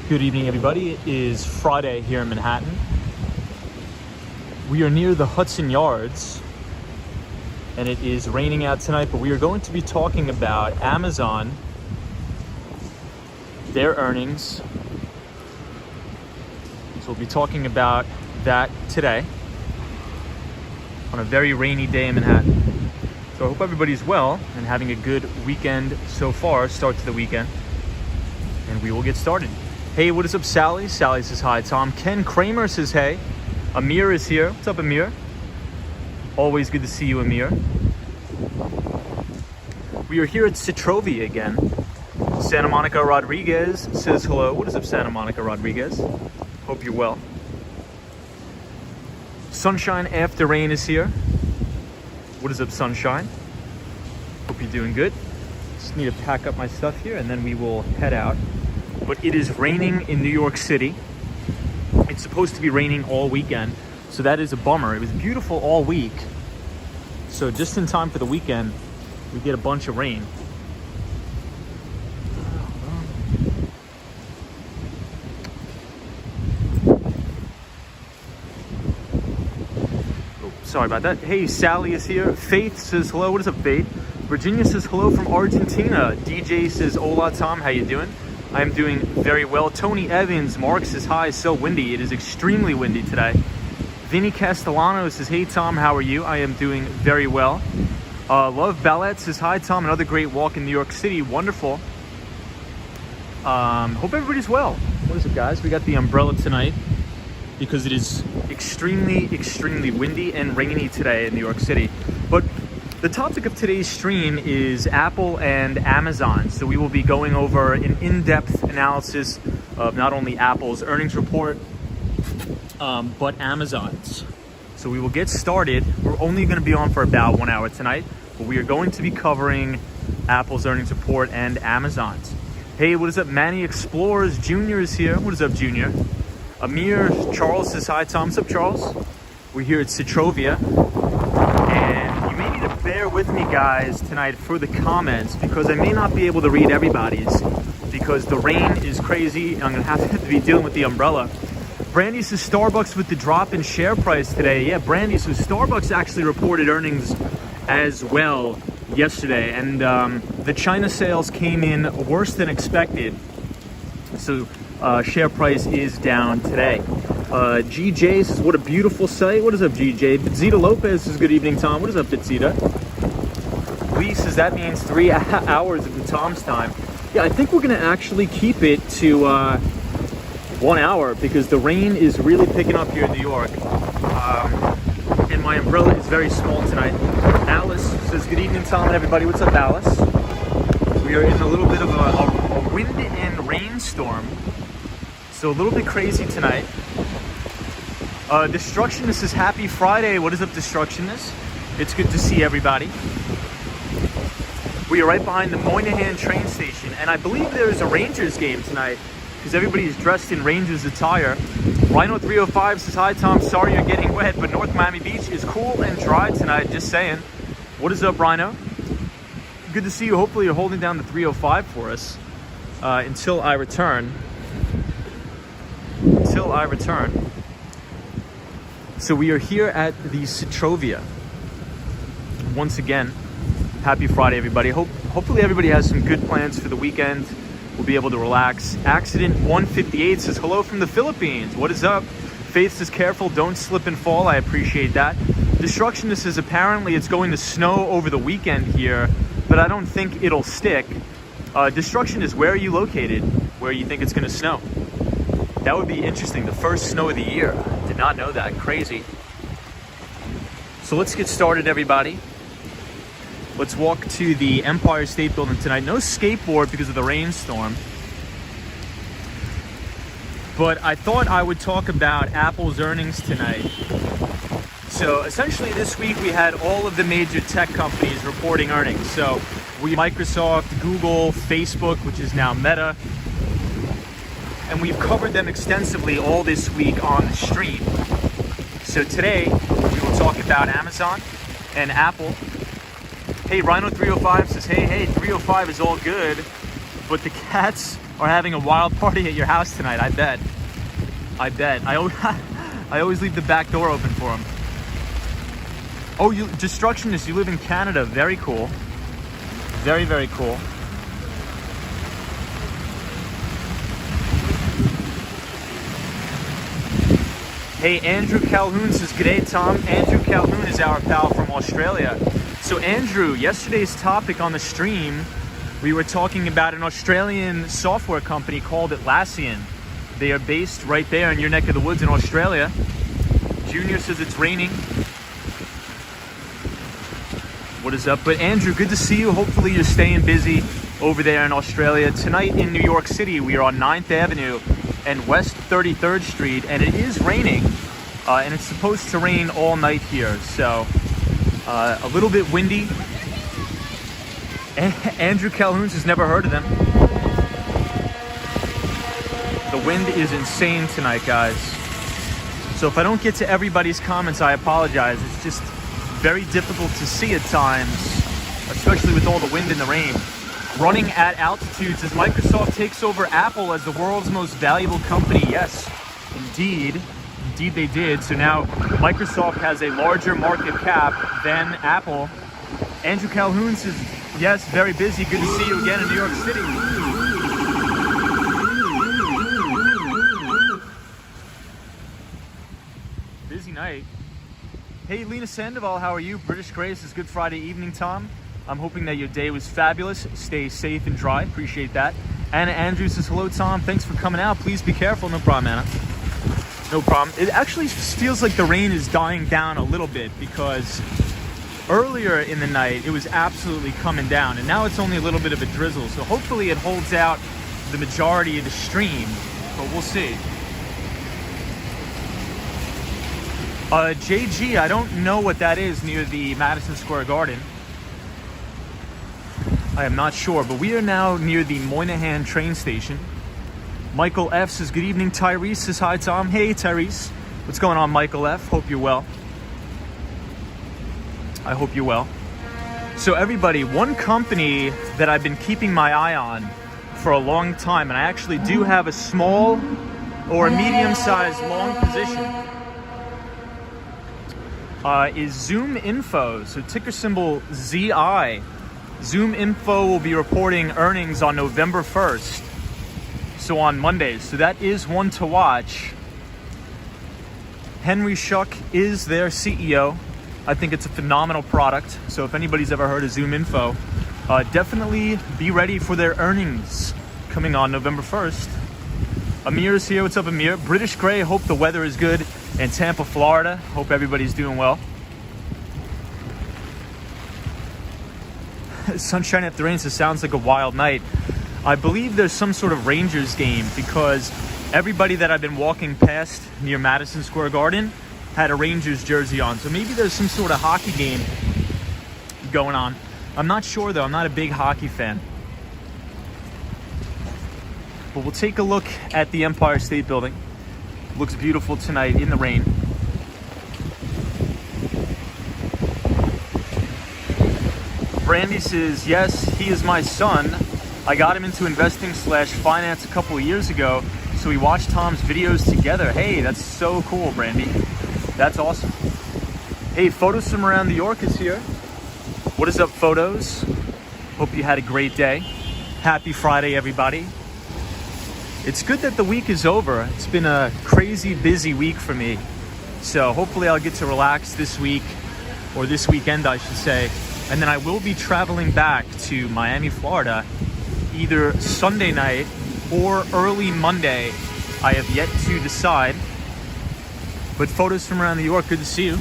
Good evening, everybody. It is Friday here in Manhattan. We are near the Hudson Yards, and it is raining out tonight, but we are going to be talking about Amazon, their earnings. So we'll be talking about that today on a very rainy day in Manhattan. So I hope everybody's well and having a good weekend so far, start to the weekend. And we will get started. Hey, what is up, Sally? Sally says hi, Tom. Ken Kramer says hey. Amir is here. What's up, Amir? Always good to see you, Amir. We are here at Citrovia again. Santa Monica Rodriguez says hello. What is up, Santa Monica Rodriguez? Hope you're well. Sunshine After Rain is here. What is up, Sunshine? Hope you're doing good. Just need to pack up my stuff here and then we will head out. But it is raining in New York City. It's supposed to be raining all weekend, so that is a bummer. It was beautiful all week. So just in time for the weekend, we get a bunch of rain. Sorry about that. Hey, Sally is here. Faith says hello. What is up, Faith? Virginia says hello from Argentina. DJ says hola, Tom. How you doing? I am doing very well. Tony Evans, Mark says hi. So windy. It is extremely windy today. Vinny Castellano says, hey, Tom. How are you? I am doing very well. Love Ballet says hi, Tom. Another great walk in New York City. Wonderful. Hope everybody's well. What is it, guys? We got the umbrella tonight because it is extremely windy and rainy today in New York City. But the topic of today's stream is Apple and Amazon. So we will be going over an in-depth analysis of not only Apple's earnings report, but Amazon's. So we will get started. We're only going to be on for about 1 hour tonight, but we are going to be covering Apple's earnings report and Amazon's. Hey, what is up? Manny Explorers Jr. is here. What is up, Junior? Amir Charles says hi, Tom. What's up, Charles? We're here at Citrovia. And you may need to bear with me, guys, tonight for the comments because I may not be able to read everybody's because the rain is crazy and I'm going to have to be dealing with the umbrella. Brandy says Starbucks with the drop in share price today. Yeah, Brandy, so Starbucks actually reported earnings as well yesterday. And the China sales came in worse than expected. So share price is down today. GJ says, what a beautiful site. What is up, GJ? Zita Lopez says, good evening, Tom. What is up, Zita? Lee says, that means 3 hours of the Tom's time. Yeah, I think we're going to actually keep it to 1 hour because the rain is really picking up here in New York. And my umbrella is very small tonight. Alice says, good evening, Tom and everybody. What's up, Alice? We are in a little bit of a wind and rainstorm. So a little bit crazy tonight. Destructionist says, happy Friday. What is up, Destructionist? It's good to see everybody. We are right behind the Moynihan train station, and I believe there is a Rangers game tonight because everybody's dressed in Rangers attire. Rhino 305 says, hi, Tom. Sorry you're getting wet, but North Miami Beach is cool and dry tonight. Just saying. What is up, Rhino? Good to see you. Hopefully you're holding down the 305 for us until I return. So we are here at the Citrovia. Once again, happy Friday, everybody. Hopefully everybody has some good plans for the weekend. We'll be able to relax. Accident 158 says, hello from the Philippines. What is up? Faith says, careful, don't slip and fall. I appreciate that. Destructionist says, apparently it's going to snow over the weekend here, but I don't think it'll stick. Destructionist, where are you located? Where you think it's going to snow? That would be interesting. The first snow of the year. Did not know that. Crazy. So let's get started, everybody. Let's walk to the Empire State Building tonight. No skateboard because of the rainstorm. But I thought I would talk about Apple's earnings tonight. So essentially this week we had all of the major tech companies reporting earnings. So Microsoft, Google, Facebook, which is now Meta. And we've covered them extensively all this week on the stream. So today, we will talk about Amazon and Apple. Hey, Rhino305 says, hey, 305 is all good, but the cats are having a wild party at your house tonight. I bet. I always leave the back door open for them. Oh, you Destructionist, you live in Canada. Very cool. Very, very cool. Hey, Andrew Calhoun says, "G'day, Tom." Andrew Calhoun is our pal from Australia. So Andrew, yesterday's topic on the stream, we were talking about an Australian software company called Atlassian. They are based right there in your neck of the woods in Australia. Junior says it's raining. What is up? But Andrew, good to see you. Hopefully you're staying busy over there in Australia. Tonight in New York City, we are on 9th Avenue and West 33rd Street, and it is raining, and it's supposed to rain all night here. So a little bit windy. Andrew Calhoun has never heard of them. The wind is insane tonight, guys. So if I don't get to everybody's comments, I apologize. It's just very difficult to see at times, especially with all the wind and the rain. Running at altitudes as Microsoft takes over Apple as the world's most valuable company. Yes, indeed. Indeed they did. So now Microsoft has a larger market cap than Apple. Andrew Calhoun says, yes, very busy. Good to see you again in New York City. Busy night. Hey, Lena Sandoval, how are you? British Grace is good Friday evening, Tom. I'm hoping that your day was fabulous. Stay safe and dry. Appreciate that. Anna Andrews says, hello, Tom. Thanks for coming out. Please be careful. No problem, Anna. No problem. It actually feels like the rain is dying down a little bit because earlier in the night, it was absolutely coming down, and now it's only a little bit of a drizzle. So hopefully it holds out the majority of the stream, but we'll see. JG, I don't know what that is near the Madison Square Garden. I am not sure, but we are now near the Moynihan train station. Michael F says, good evening. Tyrese says, hi, Tom. Hey, Tyrese. What's going on, Michael F? Hope you're well. I hope you're well. So everybody, one company that I've been keeping my eye on for a long time, and I actually do have a small or a medium-sized long position, is Zoom Info. So ticker symbol ZI. Zoom Info will be reporting earnings on November 1st. So on Mondays. So that is one to watch. Henry Schuck is their CEO. I think it's a phenomenal product. So if anybody's ever heard of Zoom Info, definitely be ready for their earnings coming on November 1st. Amir is here. What's up, Amir? British Gray, hope the weather is good in Tampa, Florida. Hope everybody's doing well. Sunshine after rain says, sounds like a wild night. I believe there's some sort of Rangers game because everybody that I've been walking past near Madison Square Garden had a Rangers jersey on. So maybe there's some sort of hockey game going on. I'm not sure though. I'm not a big hockey fan. But we'll take a look at the Empire State Building. Looks beautiful tonight in the rain. Brandy says, yes, he is my son. I got him into investing/finance a couple of years ago, so we watched Tom's videos together. Hey, that's so cool, Brandy. That's awesome. Hey, Photos from Around New York is here. What is up, Photos? Hope you had a great day. Happy Friday, everybody. It's good that the week is over. It's been a crazy busy week for me. So hopefully I'll get to relax this week, or this weekend, I should say. And then I will be traveling back to Miami, Florida, either Sunday night or early Monday. I have yet to decide. But Photos from Around New York, good to see you.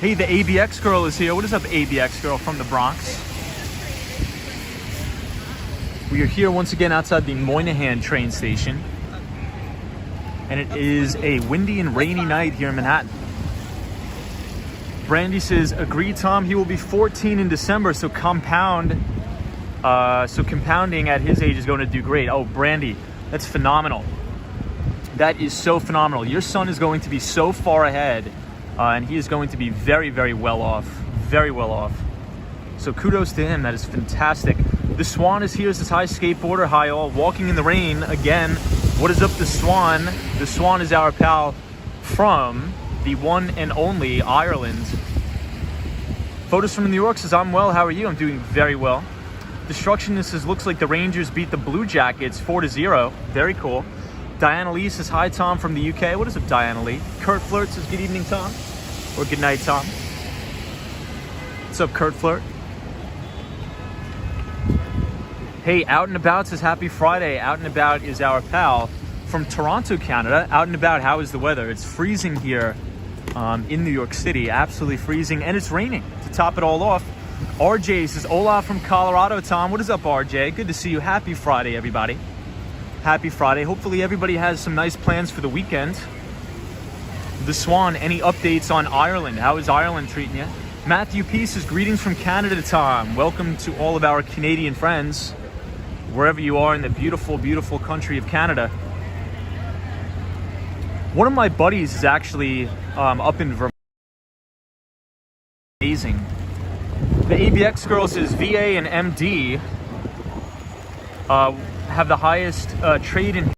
Hey, the ABX girl is here. What is up, ABX girl from the Bronx? We are here once again outside the Moynihan train station. And it is a windy and rainy night here in Manhattan. Brandy says, agree, Tom, he will be 14 in December, so compounding at his age is going to do great. Oh, Brandy, that's phenomenal. That is so phenomenal. Your son is going to be so far ahead, and he is going to be very, very well off. Very well off. So kudos to him. That is fantastic. The Swan is here, says hi skateboarder, hi all. Walking in the rain again. What is up, the Swan? The Swan is our pal from the one and only Ireland. Photos from New York says I'm well, how are you? I'm doing very well. Destructionist says looks like the Rangers beat the Blue Jackets 4-0. Very cool. Diana Lee says hi Tom from the UK. What is up, Diana Lee? Kurt Flirt says good evening Tom, or good night Tom. What's up, Kurt Flirt? Hey, Out and About says happy Friday. Out and About is our pal from Toronto, Canada. Out and About, how is the weather? It's freezing here in New York City, absolutely freezing, and it's raining. To top it all off, RJ says hola from Colorado. Tom, what is up, RJ? Good to see you. Happy Friday, everybody. Happy Friday. Hopefully everybody has some nice plans for the weekend. The Swan, any updates on Ireland? How is Ireland treating you? Matthew P says greetings from Canada, Tom. Welcome to all of our Canadian friends, wherever you are in the beautiful, beautiful country of Canada. One of my buddies is actually up in Vermont. Amazing. The ABX girl says VA and MD have the highest trade in.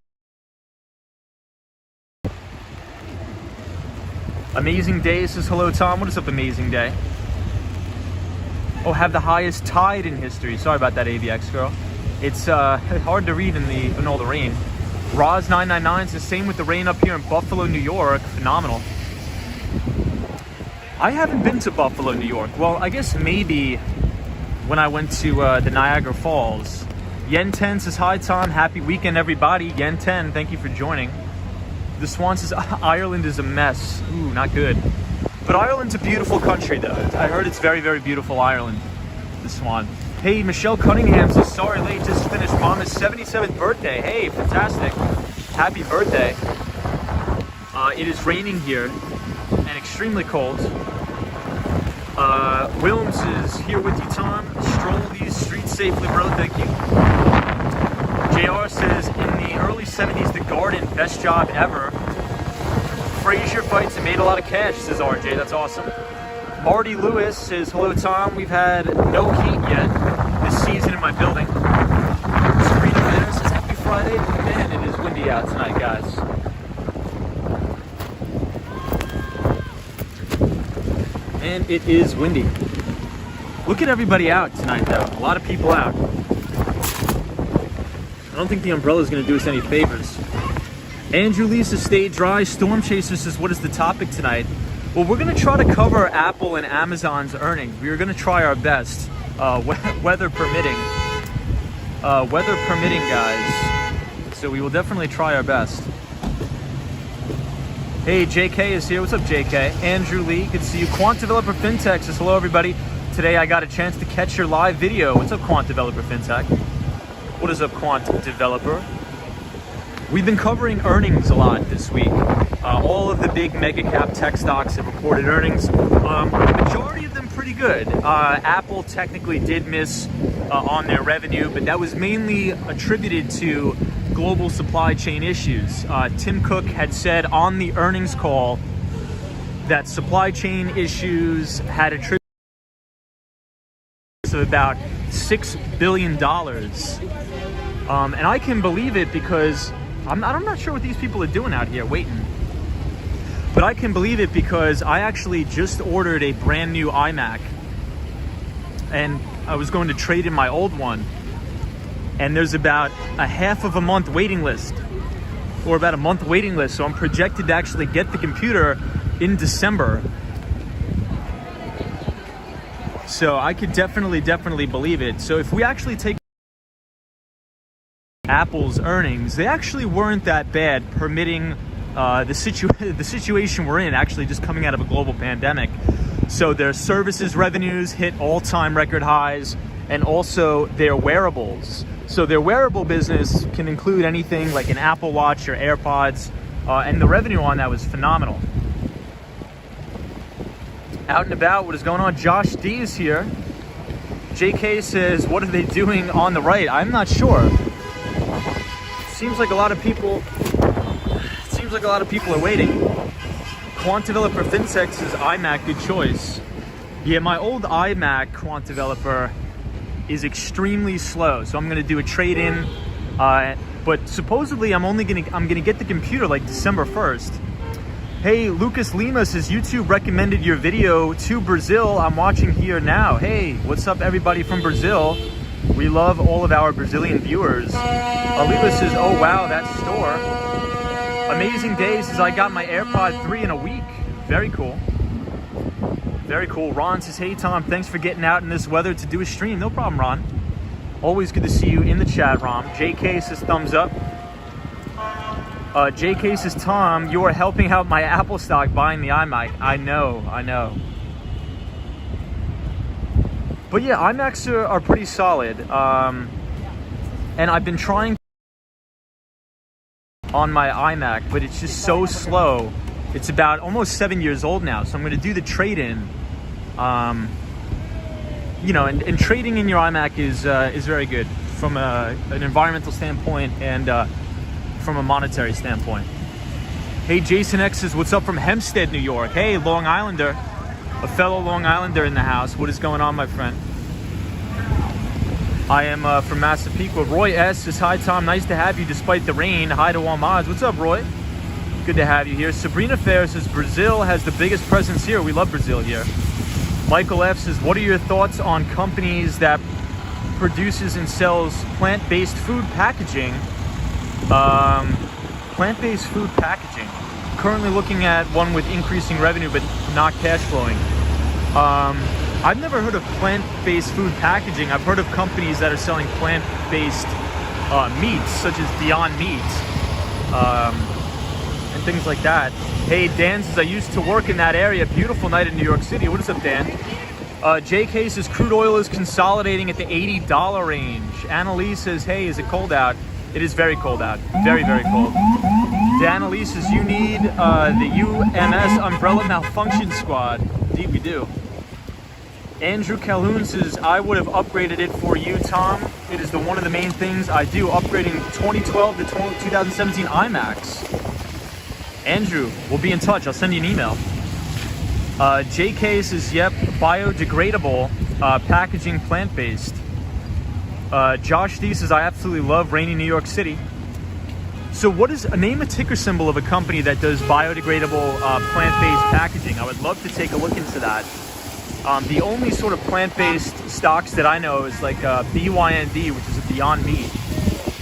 Amazing Day says hello Tom. What is up, Amazing Day? Oh, have the highest tide in history. Sorry about that, ABX girl. It's hard to read in all the rain. Roz999 says same with the rain up here in Buffalo, New York. Phenomenal. I haven't been to Buffalo, New York. Well, I guess maybe when I went to the Niagara Falls. Yen10 says hi Tom. Happy weekend, everybody. Yen10, thank you for joining. The Swan says Ireland is a mess. Ooh, not good. But Ireland's a beautiful country, though. I heard it's very, very beautiful, Ireland. The Swan. Hey, Michelle Cunningham says, sorry late, just finished Mama's 77th birthday. Hey, fantastic. Happy birthday. It is raining here and extremely cold. Wilms is here with you, Tom. Stroll these streets safely, bro. Thank you. JR says, in the early 70s, The Garden, best job ever. Frasier fights and made a lot of cash, says RJ. That's awesome. Marty Lewis says, hello, Tom. We've had no heat yet this season in my building. Sabrina Manor says, happy Friday. Man, it is windy out tonight, guys. And it is windy. Look at everybody out tonight, though. A lot of people out. I don't think the umbrella is going to do us any favors. Andrew Lisa, stay dry. Storm Chaser says, what is the topic tonight? Well, we're going to try to cover Apple and Amazon's earnings. We are going to try our best, weather permitting. Weather permitting, guys. So we will definitely try our best. Hey, JK is here. What's up, JK? Andrew Lee, good to see you. Quant Developer FinTech says, hello, everybody. Today I got a chance to catch your live video. What's up, Quant Developer FinTech? What is up, Quant Developer? We've been covering earnings a lot this week. All of the big mega cap tech stocks have reported earnings. The majority of them pretty good. Apple technically did miss on their revenue, but that was mainly attributed to global supply chain issues. Tim Cook had said on the earnings call that supply chain issues had attributed of about $6 billion. And I can believe it because I'm not sure what these people are doing out here waiting. But I can believe it because I actually just ordered a brand new iMac. And I was going to trade in my old one. And there's about a half of a month waiting list. Or about a month waiting list. So I'm projected to actually get the computer in December. So I could definitely believe it. So if we actually take Apple's earnings, they actually weren't that bad, permitting the situation we're in, actually just coming out of a global pandemic. So their services revenues hit all-time record highs, and also their wearables. So their wearable business can include anything like an Apple Watch or AirPods, and the revenue on that was phenomenal. Out and about, what is going on? Josh D is here. JK says, what are they doing on the right? I'm not sure. Seems like a lot of people are waiting. Quant Developer FinTech says iMac, good choice. Yeah, my old iMac, Quant Developer, is extremely slow. So I'm gonna do a trade-in, but supposedly I'm gonna get the computer like December 1st. Hey, Lucas Lima says, YouTube recommended your video to Brazil. I'm watching here now. Hey, what's up everybody from Brazil? We love all of our Brazilian viewers. Alila says, oh wow, that store. Amazing Day says, I got my AirPod 3 in a week. Very cool. Very cool. Ron says, hey Tom, thanks for getting out in this weather to do a stream. No problem, Ron. Always good to see you in the chat, Ron. JK says, thumbs up. JK says, Tom, you are helping out my Apple stock buying the iMac. I know. But yeah, iMacs are pretty solid. And I've been trying on my iMac, but it's just so slow. It's about almost 7 years old now, so I'm going to do the trade-in. You know, and trading in your iMac is very good from an environmental standpoint and from a monetary standpoint. Hey, Jason X says, what's up from Hempstead, New York? Hey, Long Islander, a fellow Long Islander in the house. What is going on, my friend? I am from Massapequa. Roy S says, hi Tom, nice to have you despite the rain. Hi to all mods. What's up, Roy? Good to have you here. Sabrina Fair says, Brazil has the biggest presence here. We love Brazil here. Michael F says, what are your thoughts on companies that produces and sells plant-based food packaging? Plant-based food packaging. Currently looking at one with increasing revenue but not cash flowing. I've never heard of plant-based food packaging. I've heard of companies that are selling plant-based meats, such as Beyond Meat, and things like that. Hey, Dan says, I used to work in that area. Beautiful night in New York City. What is up, Dan? JK says, crude oil is consolidating at the $80 range. Annalise says, hey, is it cold out? It is very cold out. Very, very cold. Annalise says, you need the UMS Umbrella Malfunction Squad. Indeed, we do. Andrew Calhoun says, I would have upgraded it for you, Tom. It is one of the main things I do, upgrading 2012 to 2017 iMacs. Andrew, we'll be in touch. I'll send you an email. JK says, yep, biodegradable packaging, plant-based. Josh D says, I absolutely love rainy New York City. So what is, name a ticker symbol of a company that does biodegradable plant-based packaging? I would love to take a look into that. The only sort of plant-based stocks that I know is like BYND, which is a Beyond Meat.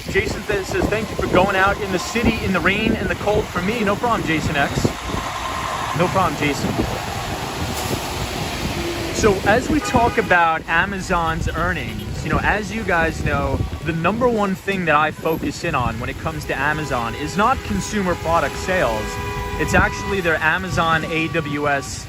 Jason says, thank you for going out in the city in the rain and the cold for me. No problem, Jason X. No problem, Jason. So as we talk about Amazon's earnings, you know, as you guys know, the number one thing that I focus in on when it comes to Amazon is not consumer product sales. It's actually their Amazon AWS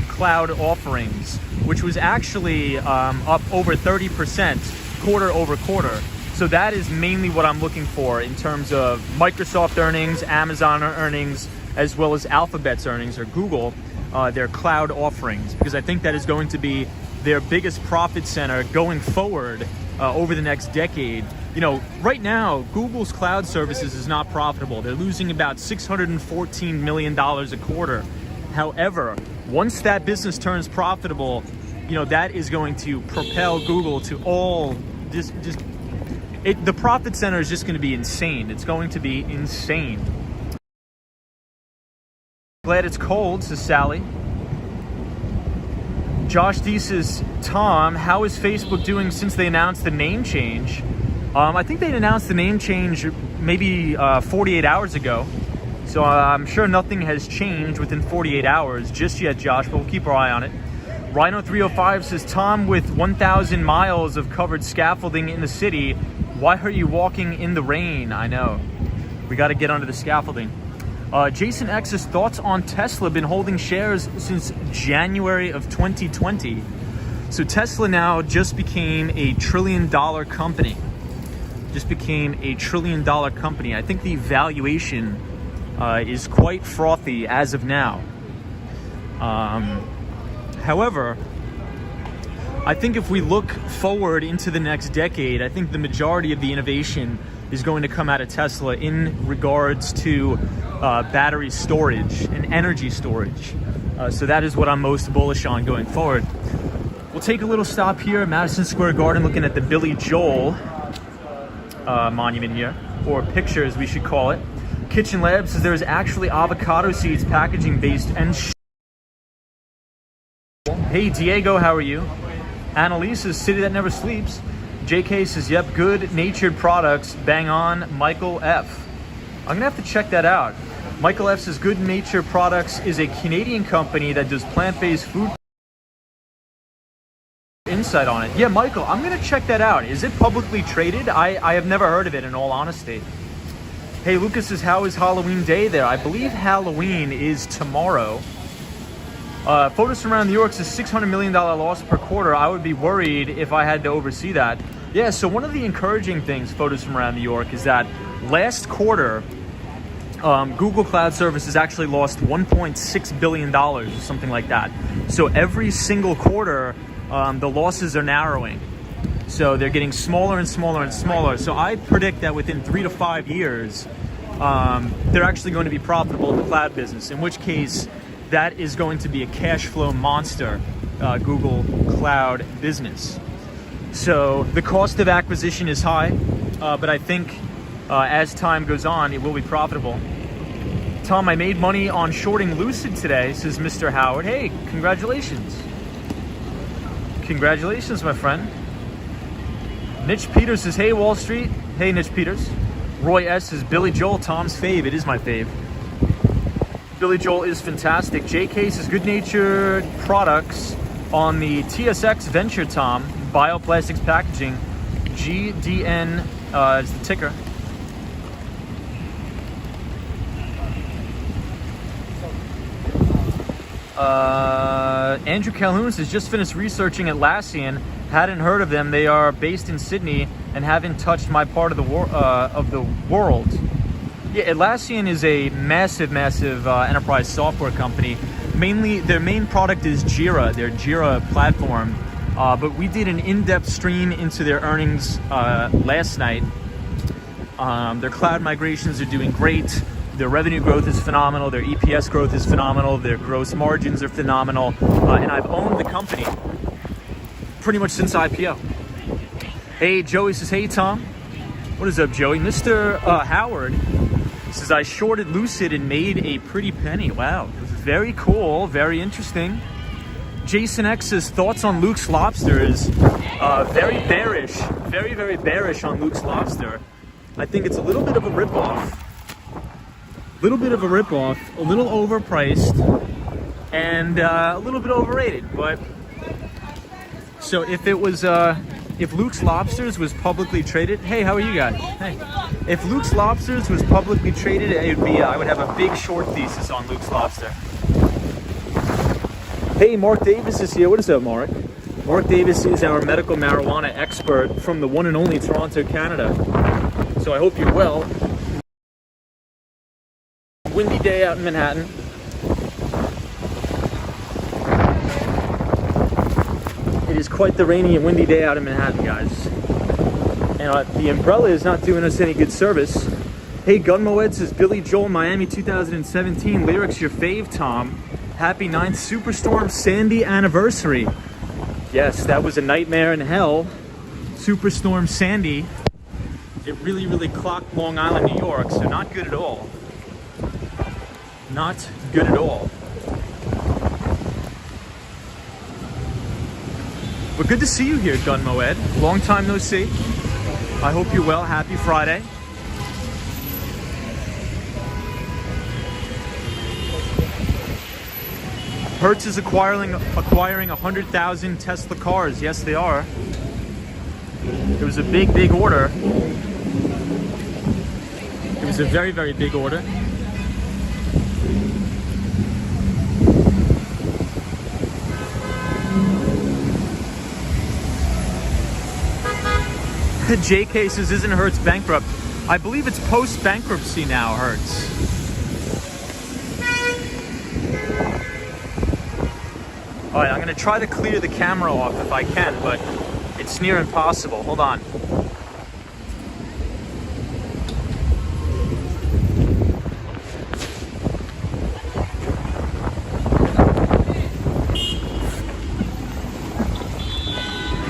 cloud offerings, which was actually up over 30% quarter over quarter. So that is mainly what I'm looking for in terms of Microsoft earnings, Amazon earnings, as well as Alphabet's earnings or Google, their cloud offerings, because I think that is going to be their biggest profit center going forward over the next decade. You know, right now, Google's cloud services is not profitable. They're losing about $614 million a quarter. However, once that business turns profitable, you know, that is going to propel Google to all the profit center is just going to be insane. It's going to be insane. Glad it's cold, says Sally. Josh D says, Tom, how is Facebook doing since they announced the name change? I think they announced the name change maybe 48 hours ago. So I'm sure nothing has changed within 48 hours just yet, Josh, but we'll keep our eye on it. Rhino305 says, Tom, with 1,000 miles of covered scaffolding in the city, why are you walking in the rain? I know. We got to get under the scaffolding. Jason X's thoughts on Tesla, been holding shares since January of 2020. So Tesla now just became a $1 trillion company. Just became a $1 trillion company. I think the valuation is quite frothy as of now. However, I think if we look forward into the next decade, I think the majority of the innovation is going to come out of Tesla in regards to battery storage and energy storage. So that is what I'm most bullish on going forward. We'll take a little stop here at Madison Square Garden looking at the Billy Joel monument here, or picture as we should call it. Kitchen Lab says there's actually avocado seeds packaging based and Hey Diego, how are you? Annalise says City That Never Sleeps. JK says, yep, good natured products, bang on. Michael F. I'm gonna have to check that out. Michael F says Good Nature Products is a Canadian company that does plant-based food. Insight on it. Yeah, Michael, I'm gonna check that out. Is it publicly traded? I have never heard of it, in all honesty. Hey, Lucas says, how is Halloween Day there? I believe Halloween is tomorrow. Photos from around New York says $600 million loss per quarter. I would be worried if I had to oversee that. Yeah, so one of the encouraging things, Photos from around New York, is that last quarter, Google Cloud Services actually lost $1.6 billion or something like that. So every single quarter, the losses are narrowing. So they're getting smaller and smaller and smaller. So I predict that within 3 to 5 years, they're actually going to be profitable in the cloud business, in which case that is going to be a cash flow monster, Google Cloud business. So the cost of acquisition is high, but I think as time goes on, it will be profitable. Tom, I made money on shorting Lucid today, says Mr. Howard. Hey, congratulations. Congratulations, my friend. Niche Peters says, hey, Wall Street. Hey, Niche Peters. Roy S says, Billy Joel, Tom's fave. It is my fave. Billy Joel is fantastic. JK says, Good Natured Products on the TSX Venture, Tom. Bioplastics Packaging. GDN is the ticker. Andrew Calhoun says, just finished researching Atlassian. Hadn't heard of them. They are based in Sydney and haven't touched my part of the world. Yeah, Atlassian is a massive enterprise software company. Mainly, their main product is Jira, their Jira platform. But we did an in-depth stream into their earnings last night. Their cloud migrations are doing great. Their revenue growth is phenomenal. Their EPS growth is phenomenal. Their gross margins are phenomenal. And I've owned the company pretty much since IPO. Hey, Joey says, hey, Tom. What is up, Joey? Mr. Howard says, I shorted Lucid and made a pretty penny. Wow, very cool, very interesting. Jason X says, thoughts on Luke's Lobster is very bearish, very bearish on Luke's Lobster. I think it's a little bit of a ripoff. A little overpriced, and a little bit overrated. But so if it was, if Luke's Lobsters was publicly traded, hey, how are you guys? Hey, if Luke's Lobsters was publicly traded, it would be, I would have a big short thesis on Luke's Lobster. Hey, Mark Davis is here. What is up, Mark? Mark Davis is our medical marijuana expert from the one and only Toronto, Canada. So I hope you're well. Windy day out in Manhattan. It is quite the rainy and windy day out in Manhattan, guys. And the umbrella is not doing us any good service. Hey, Gunmoed says, Billy Joel, Miami 2017. Lyrics your fave, Tom. Happy 9th Superstorm Sandy anniversary. Yes, that was a nightmare in hell. Superstorm Sandy. It really clocked Long Island, New York, so not good at all. Not good at all. But good to see you here, Gun Moed. Long time no see. I hope you're well. Happy Friday. Hertz is acquiring 100,000 Tesla cars. Yes, they are. It was a big order. It was a very big order. JK says, isn't Hertz bankrupt? I believe it's post-bankruptcy now, Hertz. All right, I'm gonna try to clear the camera off if I can, but it's near impossible. Hold on.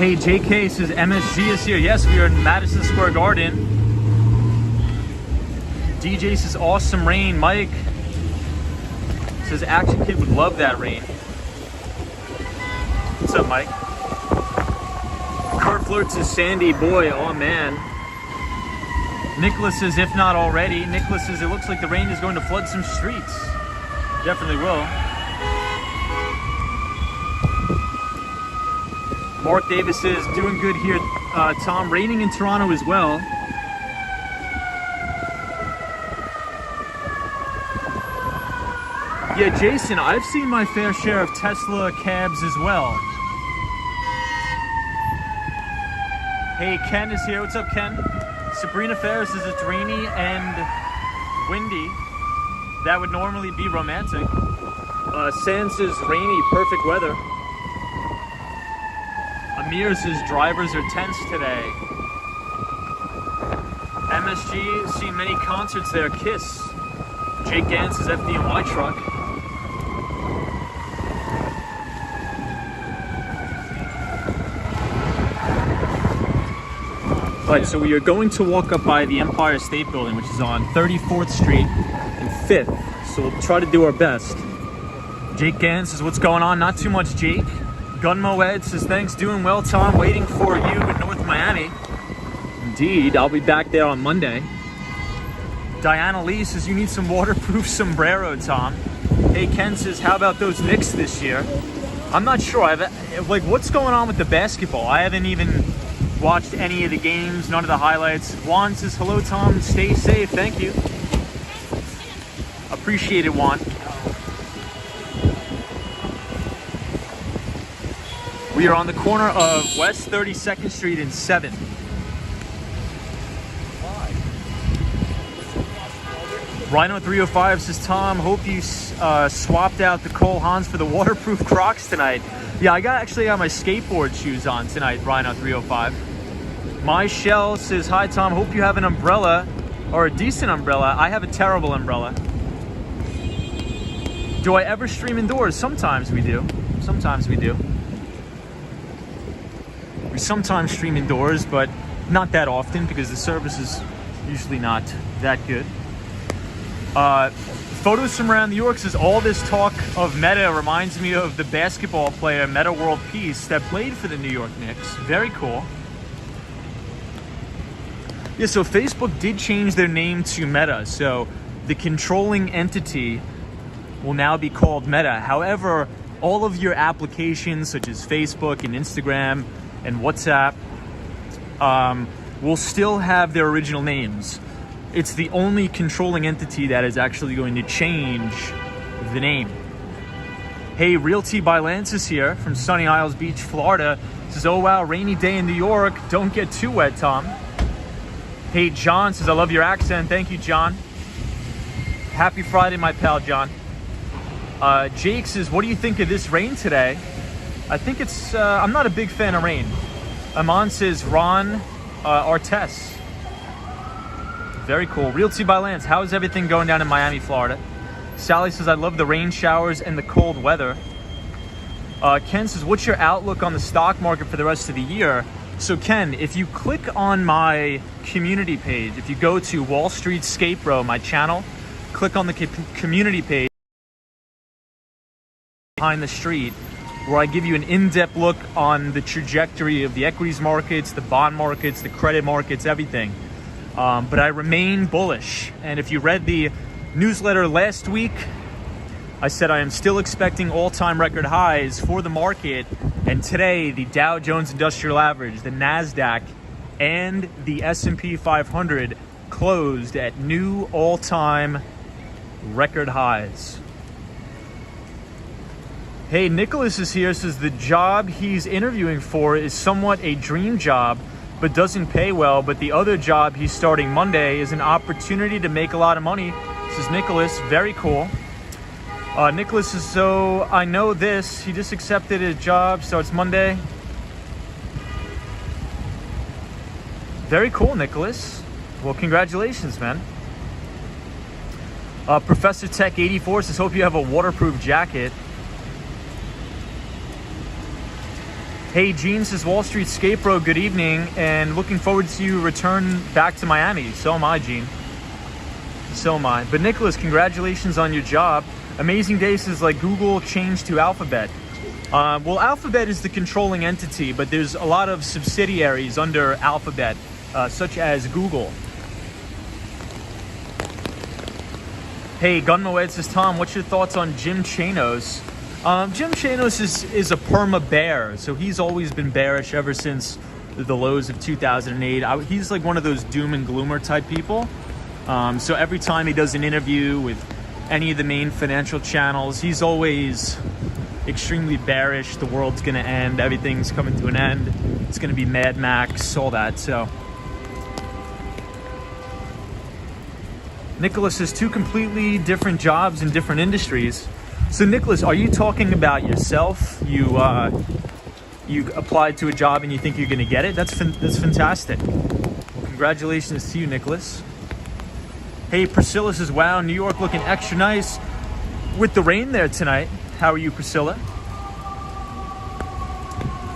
Hey, JK says MSG is here. Yes, we are in Madison Square Garden. DJ says awesome rain. Mike says Action Kid would love that rain. What's up, Mike? Kurt flirts is Sandy boy. Oh man. Nicholas says if not already. Nicholas says it looks like the rain is going to flood some streets. Definitely will. Mark Davis says doing good here. Tom, raining in Toronto as well. Yeah, Jason, I've seen my fair share of Tesla cabs as well. Hey, Ken is here. What's up, Ken? Sabrina Ferris says it's rainy and windy. That would normally be romantic. Sans says rainy, perfect weather. Amir says drivers are tense today. MSG has seen many concerts there. Kiss. Jake Gans says FDNY truck. Alright, so we are going to walk up by the Empire State Building, which is on 34th Street and 5th. So we'll try to do our best. Jake Gans says, what's going on? Not too much, Jake. Gunmo Ed says, thanks, doing well, Tom. Waiting for you in North Miami. Indeed, I'll be back there on Monday. Diana Lee says, you need some waterproof sombrero, Tom. Hey, Ken says, how about those Knicks this year? I'm not sure. What's going on with the basketball? I haven't even watched any of the games, none of the highlights. Juan says, hello, Tom. Stay safe. Thank you. Appreciate it, Juan. We are on the corner of West 32nd Street and 7th. Rhino 305 says, Tom, hope you swapped out the Cole Haans for the waterproof Crocs tonight. Yeah, I actually got my skateboard shoes on tonight, Rhino 305. My Shell says, hi, Tom, hope you have an umbrella or a decent umbrella. I have a terrible umbrella. Do I ever stream indoors? Sometimes we do. Sometimes we do. We sometimes stream indoors, but not that often because the service is usually not that good. Photos from around New York says, all this talk of Meta reminds me of the basketball player Meta World Peace that played for the New York Knicks. Very cool. Yeah, so Facebook did change their name to Meta. So the controlling entity will now be called Meta. However, all of your applications such as Facebook and Instagram and WhatsApp will still have their original names. It's the only controlling entity that is actually going to change the name. Hey, Realty by Lance is here from Sunny Isles Beach, Florida. Says, oh wow, rainy day in New York. Don't get too wet, Tom. Hey, John says, I love your accent. Thank you, John. Happy Friday, my pal, John. Jake says, what do you think of this rain today? I think it's, I'm not a big fan of rain. Aman says, Ron Artes. Very cool. Realty by Lance, how is everything going down in Miami, Florida? Sally says, I love the rain showers and the cold weather. Ken says, what's your outlook on the stock market for the rest of the year? So Ken, if you click on my community page, if you go to Wall Street Skate Bro, my channel, click on the community page behind the street, where I give you an in-depth look on the trajectory of the equities markets, the bond markets, the credit markets, everything. But I remain bullish. And if you read the newsletter last week, I said I am still expecting all-time record highs for the market. And today, the Dow Jones Industrial Average, the NASDAQ, and the S&P 500 closed at new all-time record highs. Hey, Nicholas is here, says the job he's interviewing for is somewhat a dream job, but doesn't pay well. But the other job he's starting Monday is an opportunity to make a lot of money. Says Nicholas, very cool. Nicholas says, so I know this. He just accepted his job, starts Monday. Very cool, Nicholas. Well, congratulations, man. Professor Tech 84 says, hope you have a waterproof jacket. Hey, Gene says, Wall Street Skate Bro, good evening, and looking forward to you return back to Miami. So am I, Gene. So am I. But Nicholas, congratulations on your job. Amazing Day says, like, Google changed to Alphabet. Well, Alphabet is the controlling entity, but there's a lot of subsidiaries under Alphabet, such as Google. Hey, Gunmoed says, Tom, what's your thoughts on Jim Chanos? Jim Chanos is a perma bear, so he's always been bearish ever since the lows of 2008. He's like one of those doom and gloomer type people. So every time he does an interview with any of the main financial channels, he's always extremely bearish. The world's going to end. Everything's coming to an end. It's going to be Mad Max, all that. So Nicholas has two completely different jobs in different industries. So Nicholas, are you talking about yourself? You applied to a job and you think you're going to get it? That's fantastic. Well, congratulations to you, Nicholas. Hey, Priscilla says, wow, New York looking extra nice with the rain there tonight. How are you, Priscilla?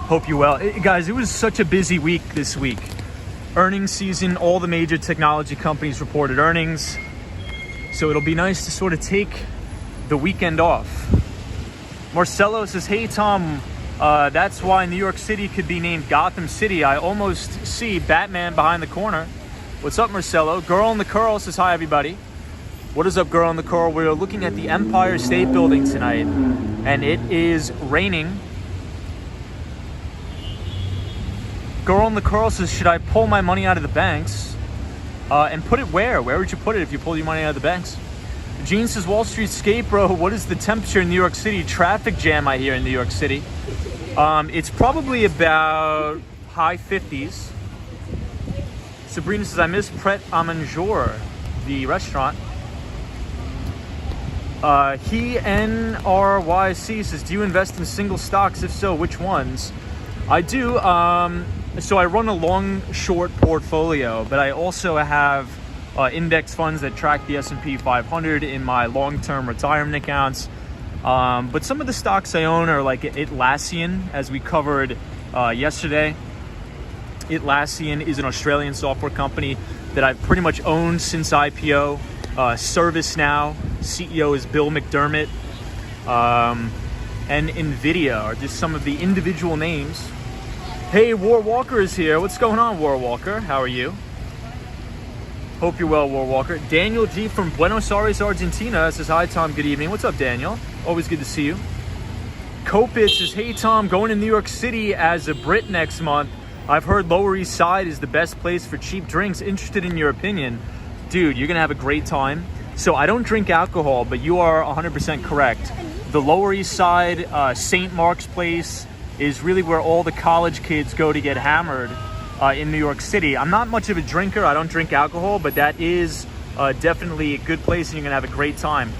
Hope you're well. Guys, it was such a busy week this week. Earnings season, all the major technology companies reported earnings. So it'll be nice to sort of take the weekend off. Marcelo says, hey, Tom, that's why New York City could be named Gotham City. I almost see Batman behind the corner. What's up, Marcelo? Girl in the Curl says, hi, everybody. What is up, Girl in the Curl? We're looking at the Empire State Building tonight, and it is raining. Girl in the Curl says, should I pull my money out of the banks? And put it where? Where would you put it if you pulled your money out of the banks? Gene says, Wall Street Skate Bro, what is the temperature in New York City? Traffic jam, I hear, in New York City. It's probably about high 50s. Sabrina says, I miss Pret a Manger, the restaurant. He NRYC says, do you invest in single stocks? If so, which ones? I do. So I run a long short portfolio, but I also have index funds that track the S&P 500 in my long-term retirement accounts. But some of the stocks I own are like Atlassian, as we covered yesterday. Atlassian is an Australian software company that I've pretty much owned since IPO. ServiceNow, CEO is Bill McDermott. And NVIDIA are just some of the individual names. Hey, War Walker is here. What's going on, War Walker? How are you? Hope you're well, War Walker. Daniel G from Buenos Aires, Argentina says, hi, Tom, good evening. What's up, Daniel? Always good to see you. Kopitz says, hey, Tom, going to New York City as a Brit next month. I've heard Lower East Side is the best place for cheap drinks. Interested in your opinion. Dude, you're going to have a great time. So I don't drink alcohol, but you are 100% correct. The Lower East Side, St. Mark's Place is really where all the college kids go to get hammered. In New York City. I'm not much of a drinker. I don't drink alcohol, but that is definitely a good place and you're going to have a great time.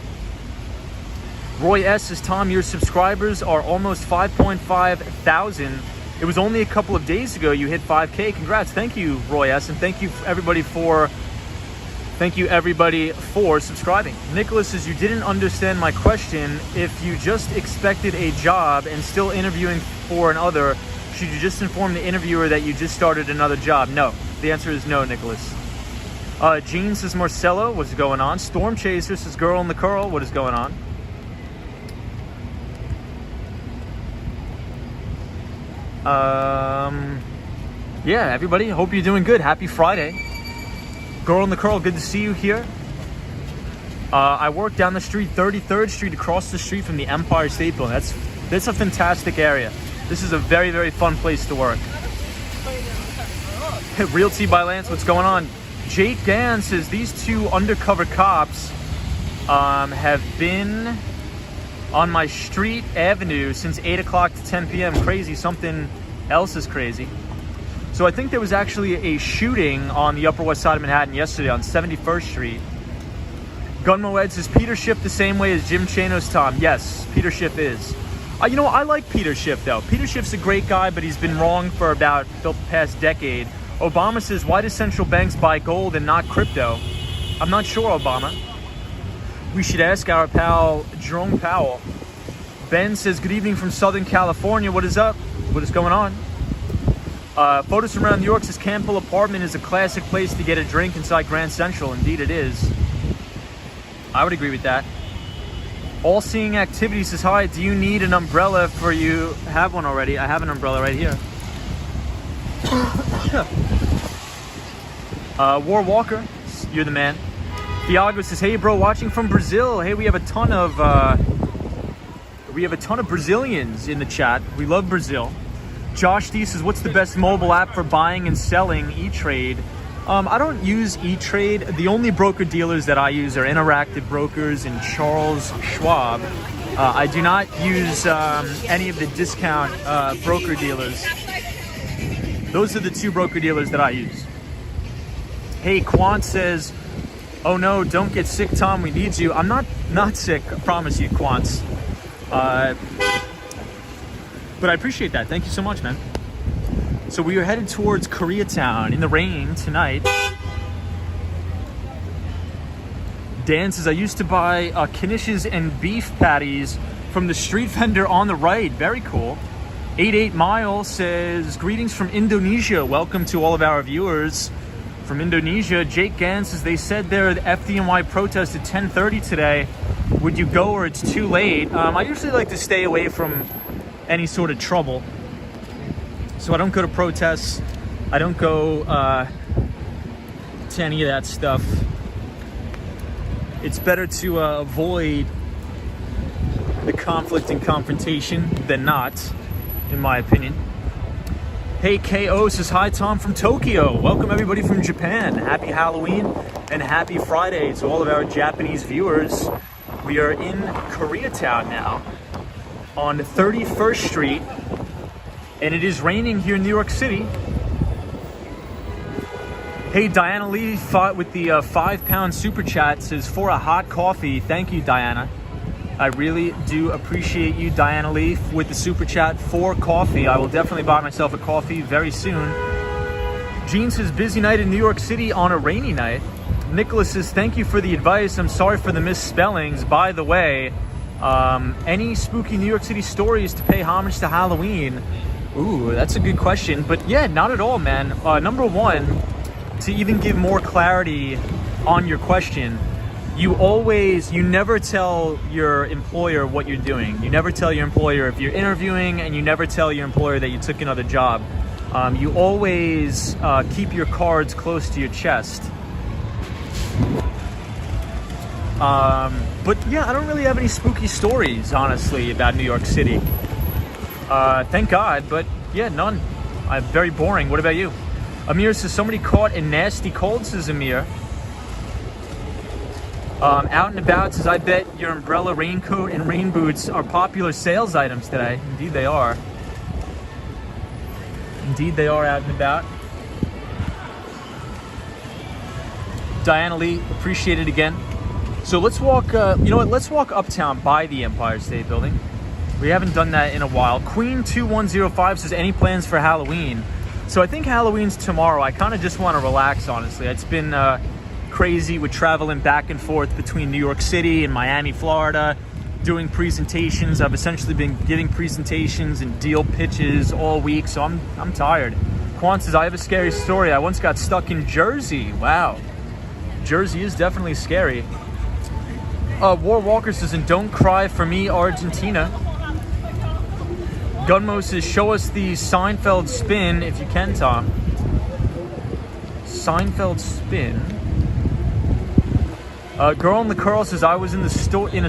Roy S. says, Tom, your subscribers are almost 5.5 thousand. It was only a couple of days ago you hit 5K. Congrats. Thank you, Roy S. And thank you everybody for subscribing. Nicholas says, you didn't understand my question. If you just expected a job and still interviewing for another, should you just inform the interviewer that you just started another job? No. The answer is no, Nicholas. Gene says, Marcelo, what's going on? Storm Chaser says, Girl in the Curl, what is going on? Yeah, everybody, hope you're doing good. Happy Friday. Girl in the Curl, good to see you here. I work down the street, 33rd Street, across the street from the Empire State Building. That's a fantastic area. This is a very, very fun place to work. Realty by Lance, what's going on? Jake Gann says, these two undercover cops have been on my street avenue since 8 o'clock to 10 p.m. Crazy. Something else is crazy. So I think there was actually a shooting on the Upper West Side of Manhattan yesterday on 71st Street. Gunmoed says, Peter Schiff the same way as Jim Chanos, Tom. Yes, Peter Schiff is. I like Peter Schiff, though. Peter Schiff's a great guy, but he's been wrong for about the past decade. Obama says, why do central banks buy gold and not crypto? I'm not sure, Obama. We should ask our pal, Jerome Powell. Ben says, good evening from Southern California. What is up? What is going on? Photos from around New York says Campbell Apartment is a classic place to get a drink inside Grand Central. Indeed it is. I would agree with that. All Seeing Activity says, hi, do you need an umbrella for you? Have one already. I have an umbrella right here. War Walker, you're the man. Thiago says, hey bro, watching from Brazil. Hey, we have a ton of Brazilians in the chat. We love Brazil. Josh D says, what's the best mobile app for buying and selling E-Trade? I don't use E-Trade. The only broker dealers that I use are Interactive Brokers and Charles Schwab. I do not use any of the discount broker dealers. Those are the two broker dealers that I use. Hey, Quant says, oh no, don't get sick, Tom. We need you. I'm not sick, I promise you, Quants. But I appreciate that. Thank you so much, man. So we are headed towards Koreatown in the rain tonight. Dan says, I used to buy knishes and beef patties from the street vendor on the right. Very cool. 88 Mile says, greetings from Indonesia. Welcome to all of our viewers from Indonesia. Jake Gans says, they said there the FDNY protest at 10:30 today. Would you go or it's too late? I usually like to stay away from any sort of trouble. So I don't go to protests. I don't go to any of that stuff. It's better to avoid the conflict and confrontation than not, in my opinion. Hey, KO says, hi, Tom from Tokyo. Welcome everybody from Japan. Happy Halloween and happy Friday to all of our Japanese viewers. We are in Koreatown now on 31st Street, and it is raining here in New York City. Hey, Diana Lee fought with the £5 super chat, says, for a hot coffee. Thank you, Diana. I really do appreciate you, Diana Lee, with the super chat for coffee. I will definitely buy myself a coffee very soon. Gene says, busy night in New York City on a rainy night. Nicholas says, thank you for the advice. I'm sorry for the misspellings. By the way, any spooky New York City stories to pay homage to Halloween? Ooh, that's a good question. But yeah, not at all, man. Number one, to even give more clarity on your question, you never tell your employer what you're doing. You never tell your employer if you're interviewing, and you never tell your employer that you took another job. You always keep your cards close to your chest. But yeah, I don't really have any spooky stories, honestly, about New York City. Thank God, but yeah, none. I'm very boring. What about you? Amir says, somebody caught a nasty cold, says Amir. Out and About says, I bet your umbrella, raincoat, and rain boots are popular sales items today. Indeed they are. Indeed they are, Out and About. Diana Lee, appreciate it again. So let's walk, you know what, let's walk uptown by the Empire State Building. We haven't done that in a while. Queen2105 says, any plans for Halloween? So I think Halloween's tomorrow. I kind of just want to relax, honestly. It's been crazy with traveling back and forth between New York City and Miami, Florida, doing presentations. I've essentially been giving presentations and deal pitches all week, so I'm tired. Quan says, I have a scary story. I once got stuck in Jersey. Wow. Jersey is definitely scary. War Walker says, and don't cry for me, Argentina. Gunmo says, show us the Seinfeld spin if you can, Tom. Seinfeld spin. Girl in the Curl says, I was in a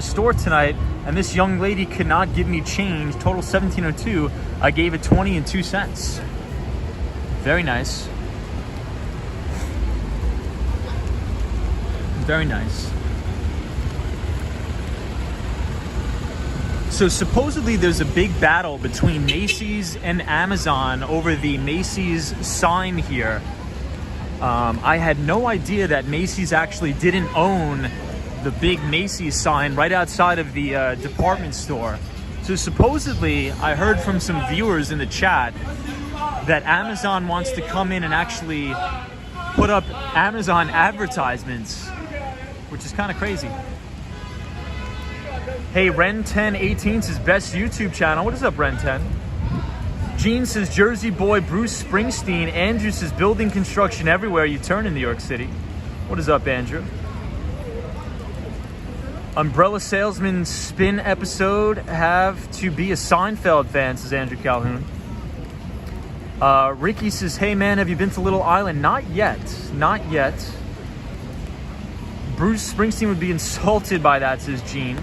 store tonight, and this young lady could not give me change. Total $17.02. I gave it 20 and 2 cents. Very nice. Very nice. So supposedly there's a big battle between Macy's and Amazon over the Macy's sign here. I had no idea that Macy's actually didn't own the big Macy's sign right outside of the department store. So supposedly, I heard from some viewers in the chat that Amazon wants to come in and actually put up Amazon advertisements, which is kind of crazy. Hey, Ren1018 says, best YouTube channel. What is up, Ren10? Gene says, Jersey boy Bruce Springsteen. Andrew says, building construction everywhere you turn in New York City. What is up, Andrew? Umbrella Salesman spin episode have to be a Seinfeld fan, says Andrew Calhoun. Ricky says, hey man, have you been to Little Island? Not yet. Not yet. Bruce Springsteen would be insulted by that, says Gene.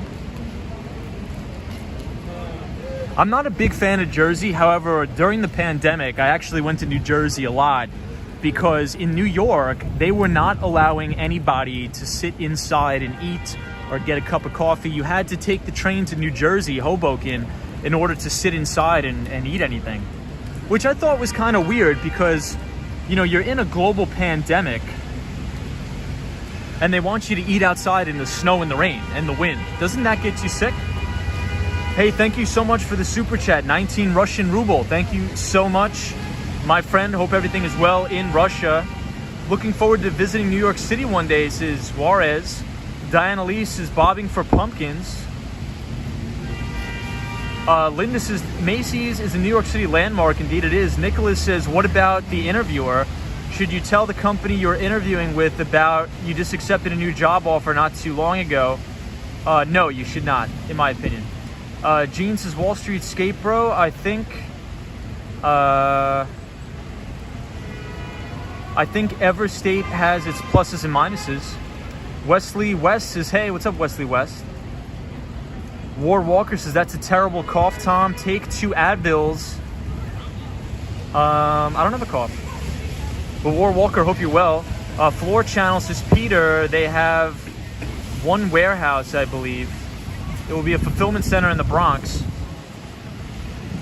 I'm not a big fan of Jersey. However, during the pandemic, I actually went to New Jersey a lot because in New York, they were not allowing anybody to sit inside and eat or get a cup of coffee. You had to take the train to New Jersey, Hoboken, in order to sit inside and eat anything, which I thought was kind of weird because, you know, you're in a global pandemic and they want you to eat outside in the snow and the rain and the wind. Doesn't that get you sick? Hey, thank you so much for the super chat. 19 Russian ruble. Thank you so much, my friend. Hope everything is well in Russia. Looking forward to visiting New York City one day, says Juarez. Diana Lee is bobbing for pumpkins. Linda says, Macy's is a New York City landmark. Indeed it is. Nicholas says, what about the interviewer? Should you tell the company you're interviewing with about you just accepted a new job offer not too long ago? No, you should not, in my opinion. Gene says, Wall Street skate bro. I think Everstate has its pluses and minuses. Wesley West says, hey, what's up, Wesley West? War Walker says, that's a terrible cough, Tom. Take 2 Advils. I don't have a cough. But War Walker, hope you're well. Floor Channel says, Peter, they have one warehouse, I believe. It will be a fulfillment center in the Bronx.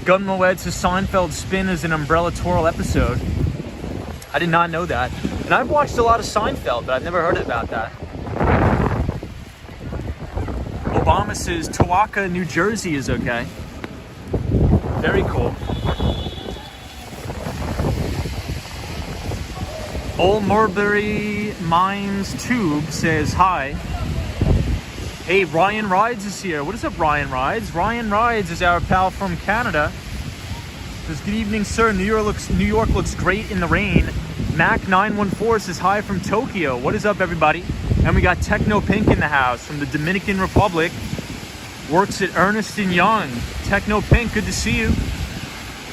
Gun Moed says, Seinfeld spin is an Umbrella Toral episode. I did not know that. And I've watched a lot of Seinfeld, but I've never heard about that. Obama says Tawaka, New Jersey is okay. Very cool. Old Mulberry Mines Tube says hi. Hey, Ryan Rides is here. What is up, Ryan Rides? Ryan Rides is our pal from Canada. Says, good evening, sir. New York looks great in the rain. Mac914 says hi from Tokyo. What is up, everybody? And we got Techno Pink in the house from the Dominican Republic. Works at Ernst & Young. Techno Pink, good to see you.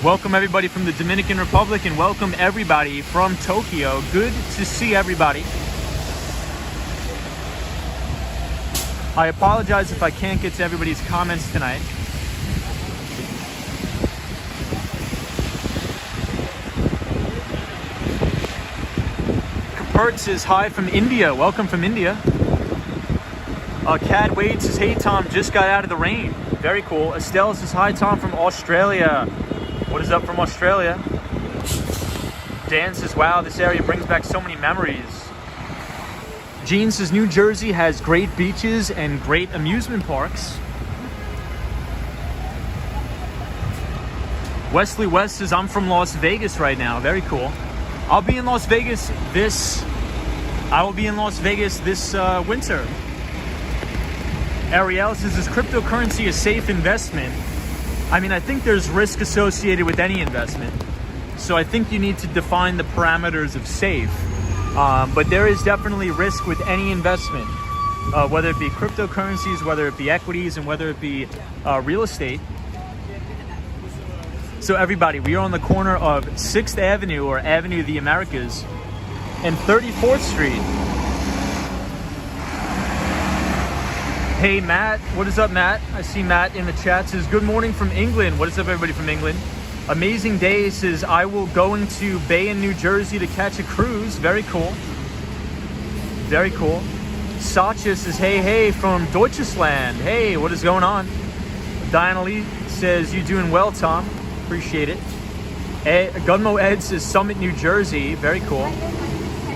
Welcome everybody from the Dominican Republic and welcome everybody from Tokyo. Good to see everybody. I apologize if I can't get to everybody's comments tonight. Kapert says hi from India. Welcome from India. Cad Wade says, hey Tom, just got out of the rain. Very cool. Estelle says, hi Tom from Australia. What is up from Australia? Dan says, wow, this area brings back so many memories. Gene says, New Jersey has great beaches and great amusement parks. Wesley West says, I'm from Las Vegas right now. Very cool. I'll be in Las Vegas this winter. Ariel says, is cryptocurrency a safe investment? I mean, I think there's risk associated with any investment. So I think you need to define the parameters of safe. But there is definitely risk with any investment, whether it be cryptocurrencies, whether it be equities, and whether it be real estate. So everybody, we are on the corner of 6th Avenue, or Avenue of the Americas, and 34th Street. Hey Matt, what is up Matt? I see Matt in the chat, says good morning from England. What is up everybody from England? Amazing Day says I will going to Bay in New Jersey to catch a cruise. Very cool. Very cool. Satya says hey from Deutschland. Hey, what is going on? Diana Lee says you doing well Tom. Appreciate it. Gunmo Ed says Summit, New Jersey. Very cool.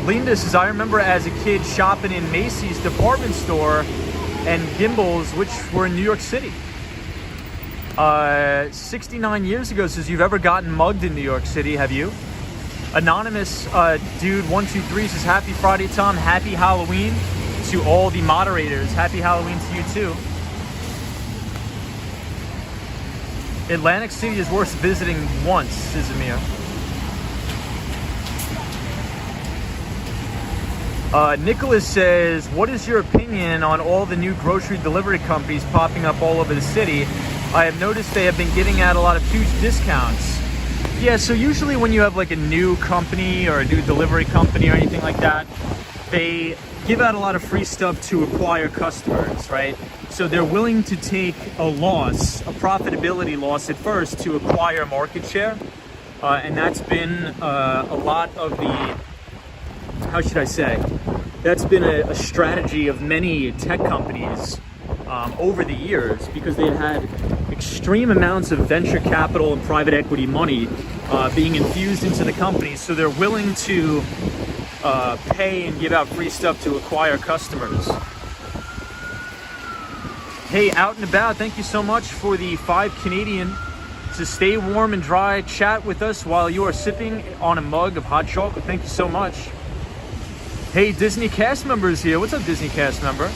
Linda says I remember as a kid shopping in Macy's department store and Gimbals, which were in New York City. 69 years ago says, you've ever gotten mugged in New York City, have you? Anonymous dude 123 says, happy Friday, Tom. Happy Halloween to all the moderators. Happy Halloween to you too. Atlantic City is worth visiting once, says Amir. Nicholas says, what is your opinion on all the new grocery delivery companies popping up all over the city? I have noticed they have been giving out a lot of huge discounts. Yeah, so usually when you have like a new company or a new delivery company or anything like that, they give out a lot of free stuff to acquire customers, right? So they're willing to take a loss, a profitability loss at first to acquire market share. And that's been a lot of the, how should I say? That's been a strategy of many tech companies over the years, because they've had extreme amounts of venture capital and private equity money being infused into the companies. So they're willing to pay and give out free stuff to acquire customers. Hey, Out and About, thank you so much for the 5 Canadian to stay warm and dry. Chat with us while you are sipping on a mug of hot chocolate. Thank you so much. Hey, Disney cast members here. What's up, Disney cast member?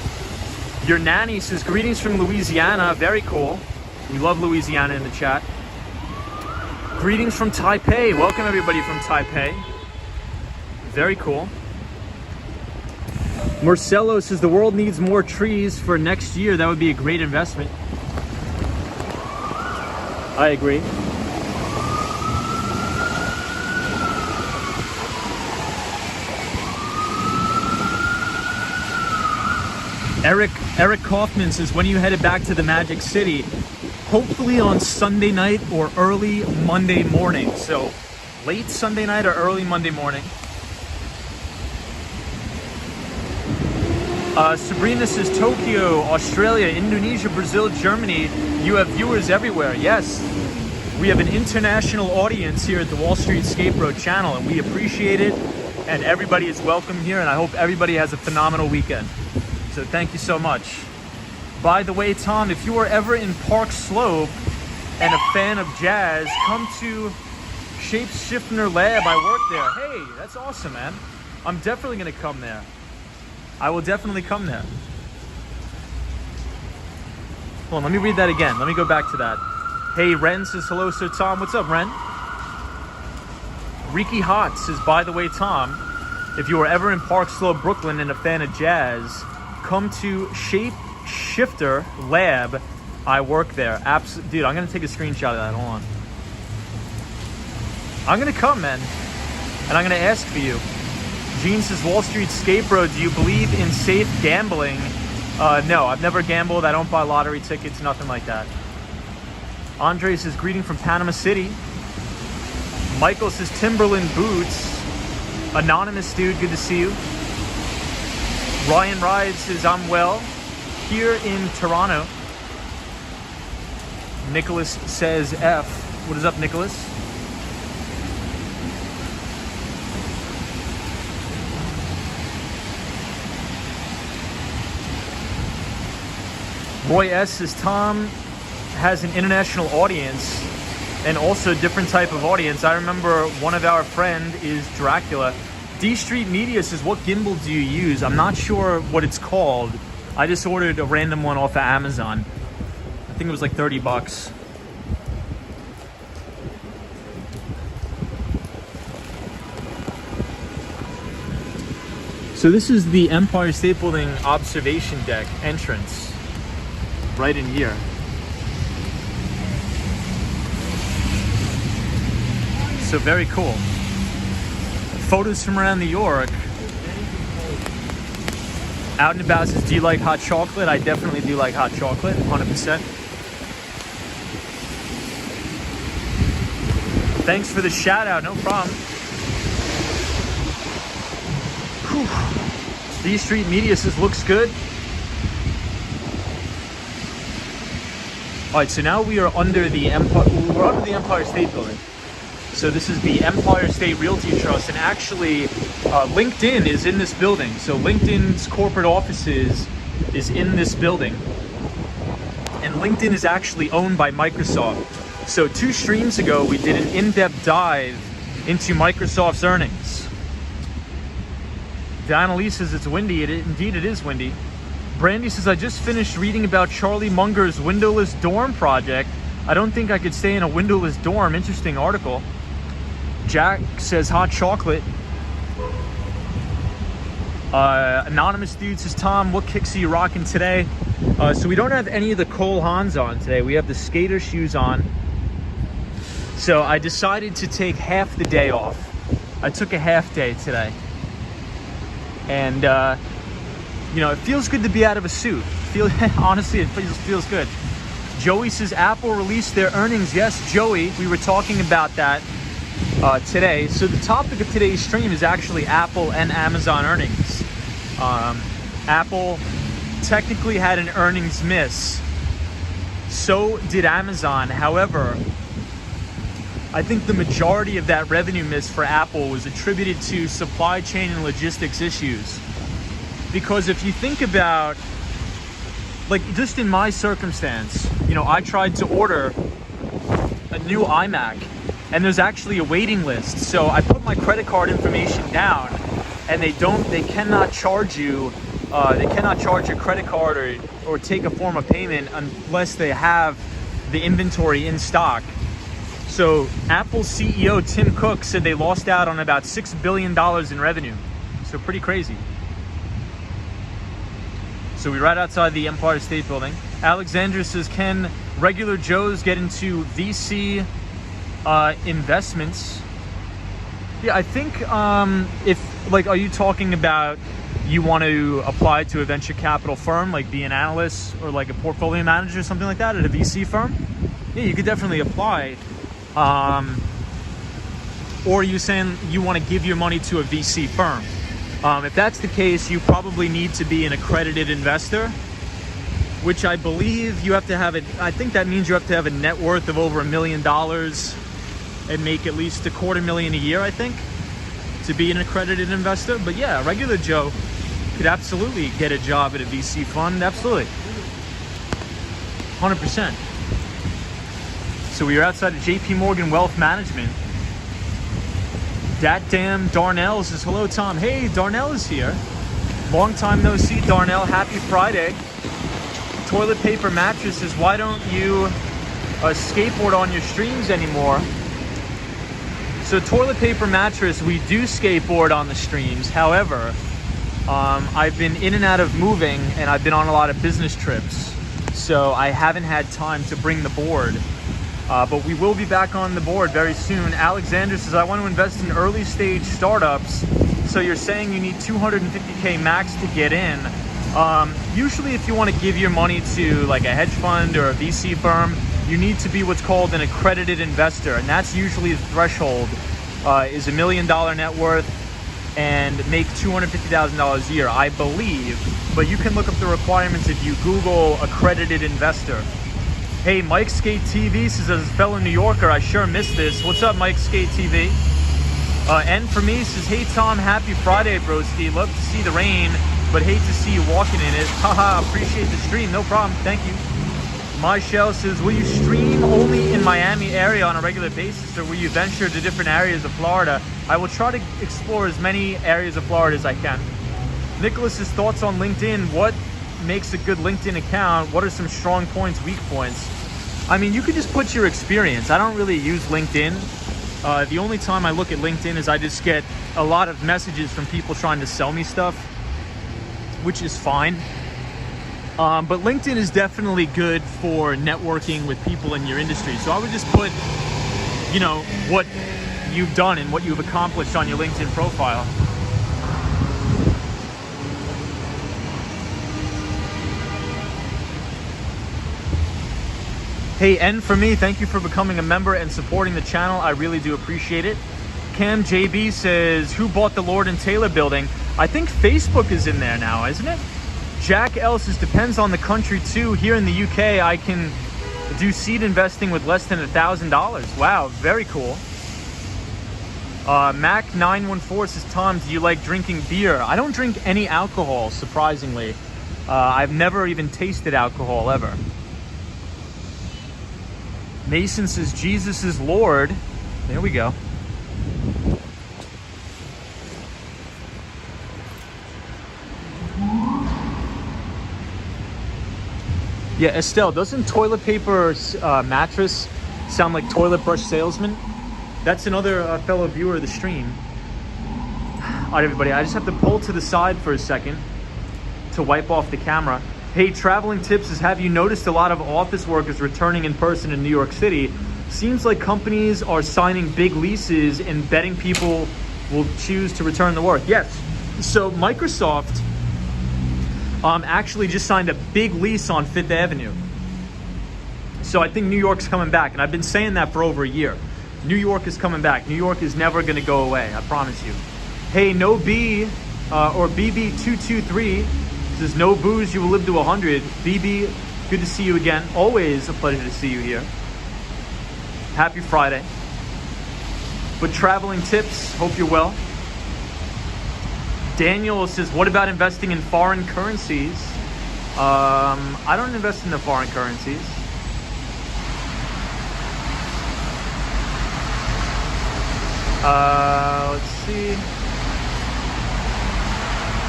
Your nanny says, greetings from Louisiana. Very cool. We love Louisiana in the chat. Greetings from Taipei. Welcome everybody from Taipei. Very cool. Marcelo says, the world needs more trees for next year. That would be a great investment. I agree. Eric Kaufman says, when are you headed back to the Magic City? Hopefully on Sunday night or early Monday morning. So late Sunday night or early Monday morning. Sabrina says, Tokyo, Australia, Indonesia, Brazil, Germany. You have viewers everywhere. Yes, we have an international audience here at the Wall Street Skateboard channel, and we appreciate it. And everybody is welcome here, and I hope everybody has a phenomenal weekend. So thank you so much. By the way, Tom, if you are ever in Park Slope and a fan of jazz, come to Shapeshifter Lab. I work there. Hey, that's awesome, man. I'm definitely going to come there. I will definitely come there. Hold on, let me read that again. Let me go back to that. Hey, Ren says, hello, Sir Tom. What's up, Ren? Ricky Hot says, by the way, Tom, if you are ever in Park Slope, Brooklyn, and a fan of jazz, come to Shapeshifter Lab. I work there. Dude, I'm going to take a screenshot of that. Hold on. I'm going to come, man. And I'm going to ask for you. Gene says, Wall Street Skate Bro, do you believe in safe gambling? No, I've never gambled. I don't buy lottery tickets, nothing like that. Andre says, greeting from Panama City. Michael says, Timberland boots. Anonymous dude, good to see you. Ryan Rides says, I'm well here in Toronto. Nicholas says F. What is up, Nicholas? Roy S says, Tom has an international audience and also a different type of audience. I remember one of our friend is Dracula. D Street Media says, what gimbal do you use? I'm not sure what it's called. I just ordered a random one off of Amazon. I think it was like 30 bucks. So this is the Empire State Building observation deck entrance right in here. So very cool. Photos from around New York. Out and About says, do you like hot chocolate? I definitely do like hot chocolate, 100%. Thanks for the shout out, no problem. Whew. D Street Media says, looks good. All right, so now we are under the Empire State Building. So this is the Empire State Realty Trust, and actually LinkedIn is in this building. So LinkedIn's corporate offices is in this building. And LinkedIn is actually owned by Microsoft. So 2 streams ago, we did an in-depth dive into Microsoft's earnings. Diana Lee says it's windy. Indeed, it is windy. Brandy says, I just finished reading about Charlie Munger's windowless dorm project. I don't think I could stay in a windowless dorm. Interesting article. Jack says hot chocolate. Anonymous dude says, Tom, what kicks are you rocking today? So we don't have any of the Cole Haans on today. We have the skater shoes on. So I decided to take half the day off. I took a half day today. And, you know, it feels good to be out of a suit. Honestly, it feels good. Joey says Apple released their earnings. Yes, Joey, we were talking about that today. So the topic of today's stream is actually Apple and Amazon earnings. Apple technically had an earnings miss. So did Amazon. However, I think the majority of that revenue miss for Apple was attributed to supply chain and logistics issues. Because if you think about, like, just in my circumstance, you know, I tried to order a new iMac and there's actually a waiting list. So I put my credit card information down and they cannot charge you, they cannot charge your credit card or take a form of payment unless they have the inventory in stock. So Apple CEO Tim Cook said they lost out on about $6 billion in revenue. So pretty crazy. So we're right outside the Empire State Building. Alexandra says, can regular Joes get into VC investments? Yeah, I think if, like, are you talking about you want to apply to a venture capital firm, like be an analyst or like a portfolio manager or something like that at a VC firm? Yeah, you could definitely apply. Or are you saying you want to give your money to a VC firm? If that's the case, you probably need to be an accredited investor, which I believe you have to have I think that means you have to have a net worth of over $1 million and make at least $250,000 a year, I think, to be an accredited investor. But yeah, regular Joe could absolutely get a job at a VC fund. Absolutely. 100%. So we are outside of JP Morgan Wealth Management. Dat damn Darnell says, hello, Tom. Hey, Darnell is here. Long time no see, Darnell. Happy Friday. Toilet Paper Mattress says, why don't you skateboard on your streams anymore? So Toilet Paper Mattress, we do skateboard on the streams. However, I've been in and out of moving and I've been on a lot of business trips. So I haven't had time to bring the board. But we will be back on the board very soon. Alexander says, I want to invest in early stage startups. So you're saying you need 250K max to get in. Usually if you want to give your money to like a hedge fund or a VC firm, you need to be what's called an accredited investor. And that's usually the threshold, is $1 million net worth and make $250,000 a year, I believe. But you can look up the requirements if you Google accredited investor. Hey, Mike Skate TV says, as a fellow New Yorker, I sure missed this. What's up, Mike Skate TV? N for me says, hey, Tom, happy Friday, broski. Love to see the rain, but hate to see you walking in it. Haha, appreciate the stream. No problem. Thank you. My Shell says, will you stream only in Miami area on a regular basis, or will you venture to different areas of Florida? I will try to explore as many areas of Florida as I can. Nicholas's thoughts on LinkedIn. What makes a good LinkedIn account? What are some strong points, weak points? I mean, you could just put your experience. I don't really use LinkedIn. The only time I look at LinkedIn is I just get a lot of messages from people trying to sell me stuff, which is fine. But LinkedIn is definitely good for networking with people in your industry. So I would just put, you know, what you've done and what you've accomplished on your LinkedIn profile. Hey, N for me, thank you for becoming a member and supporting the channel. I really do appreciate it. Cam JB says, who bought the Lord & Taylor building? I think Facebook is in there now, isn't it? Jack L says, depends on the country too. Here in the UK, I can do seed investing with less than $1,000. Wow, very cool. Mac914 says, Tom, do you like drinking beer? I don't drink any alcohol, surprisingly. I've never even tasted alcohol ever. Mason says, Jesus is Lord. There we go. Yeah, Estelle, doesn't toilet paper mattress sound like toilet brush salesman? That's another fellow viewer of the stream. All right, everybody, I just have to pull to the side for a second to wipe off the camera. Hey, traveling tips is, have you noticed a lot of office workers returning in person in New York City? Seems like companies are signing big leases and betting people will choose to return to work. Yes, so Microsoft actually just signed a big lease on Fifth Avenue. So I think New York's coming back, and I've been saying that for over a year. New York is coming back. New York is never gonna go away, I promise you. Hey, no B, or BB223 says, no booze, you will live to 100. BB, good to see you again. Always a pleasure to see you here. Happy Friday. But traveling tips, hope you're well. Daniel says, what about investing in foreign currencies? I don't invest in the foreign currencies. Let's see.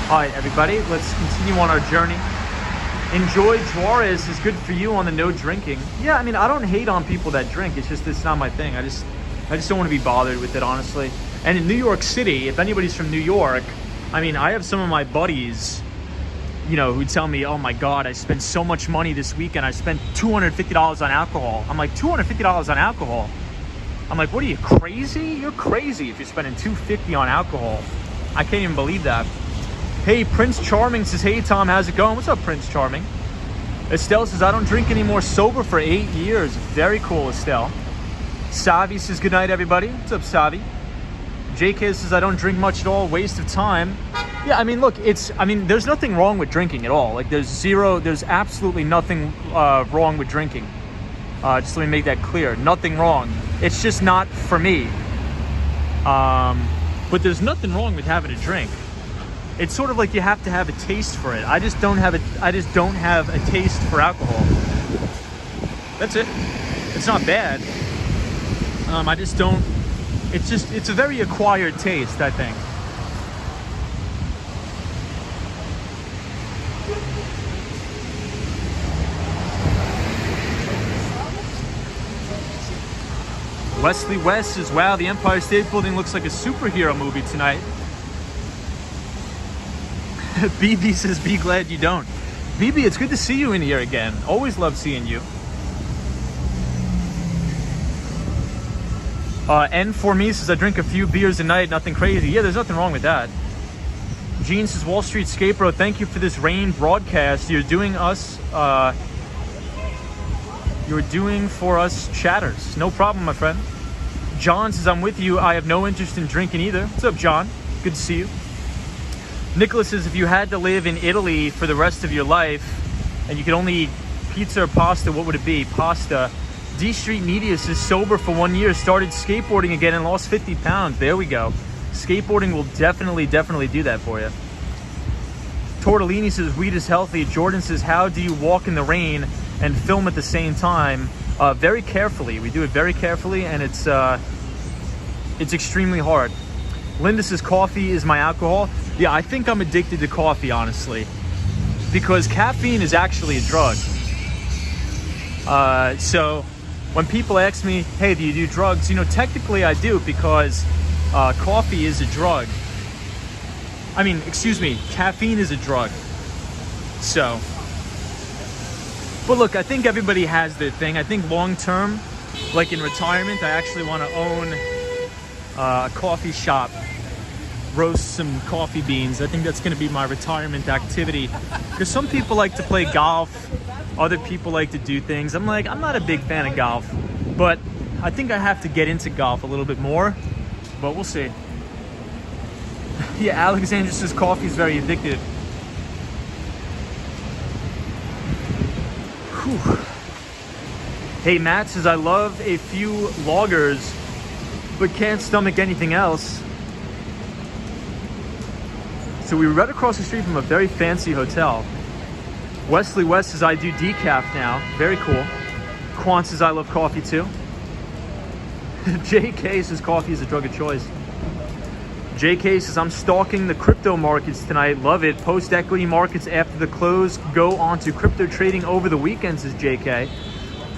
All right, everybody, let's continue on our journey. Enjoy Juarez is good for you on the no drinking. Yeah, I mean, I don't hate on people that drink. It's just, it's not my thing. I just don't want to be bothered with it, honestly. And in New York City, if anybody's from New York, I mean, I have some of my buddies, you know, who tell me, oh my God, I spent so much money this weekend. I spent $250 on alcohol. I'm like, $250 on alcohol? I'm like, what are you, crazy? You're crazy if you're spending $250 on alcohol. I can't even believe that. Hey, Prince Charming says, hey Tom, how's it going? What's up, Prince Charming? Estelle says, I don't drink anymore, sober for 8 years. Very cool, Estelle. Savi says, good night, everybody. What's up, Savi? JK says, I don't drink much at all, waste of time. Yeah, I mean, look, there's nothing wrong with drinking at all. Like, there's absolutely nothing wrong with drinking. Just let me make that clear. Nothing wrong. It's just not for me. But there's nothing wrong with having a drink. It's sort of like you have to have a taste for it. I just don't have a taste for alcohol. That's it. It's not bad. I just don't. It's a very acquired taste, I think. Wesley West says, wow, the Empire State Building looks like a superhero movie tonight. BB says, be glad you don't. BB, it's good to see you in here again. Always love seeing you. N for me says, I drink a few beers a night, nothing crazy. Yeah, there's nothing wrong with that. Gene says, Wall Street Skate Bro, thank you for this rain broadcast. You're doing for us chatters. No problem, my friend. John says, I'm with you. I have no interest in drinking either. What's up, John? Good to see you. Nicholas says, if you had to live in Italy for the rest of your life and you could only eat pizza or pasta, what would it be? Pasta. D Street Media says, sober for 1 year, started skateboarding again and lost 50 pounds. There we go. Skateboarding will definitely do that for you. Tortellini says, weed is healthy. Jordan says, how do you walk in the rain and film at the same time? Very carefully. We do it very carefully, and it's extremely hard. Linda says, coffee is my alcohol. Yeah, I think I'm addicted to coffee, honestly, because caffeine is actually a drug. So when people ask me, hey, do you do drugs? You know, technically I do, because coffee is a drug. I mean, excuse me, caffeine is a drug. So, but look, I think everybody has their thing. I think long term, like in retirement, I actually want to own a coffee shop, roast some coffee beans. I think that's going to be my retirement activity, because some people like to play golf, other people like to do things. I'm not a big fan of golf, but I think I have to get into golf a little bit more, but we'll see. Yeah, Alexandra says coffee is very addictive. Whew. Hey, Matt says, I love a few lagers, but can't stomach anything else. So we were right across the street from a very fancy hotel. Wesley West says, I do decaf now. Very cool. Quan says, I love coffee too. JK says, coffee is a drug of choice. JK says, I'm stalking the crypto markets tonight. Love it. Post equity markets after the close. Go on to crypto trading over the weekend, says JK.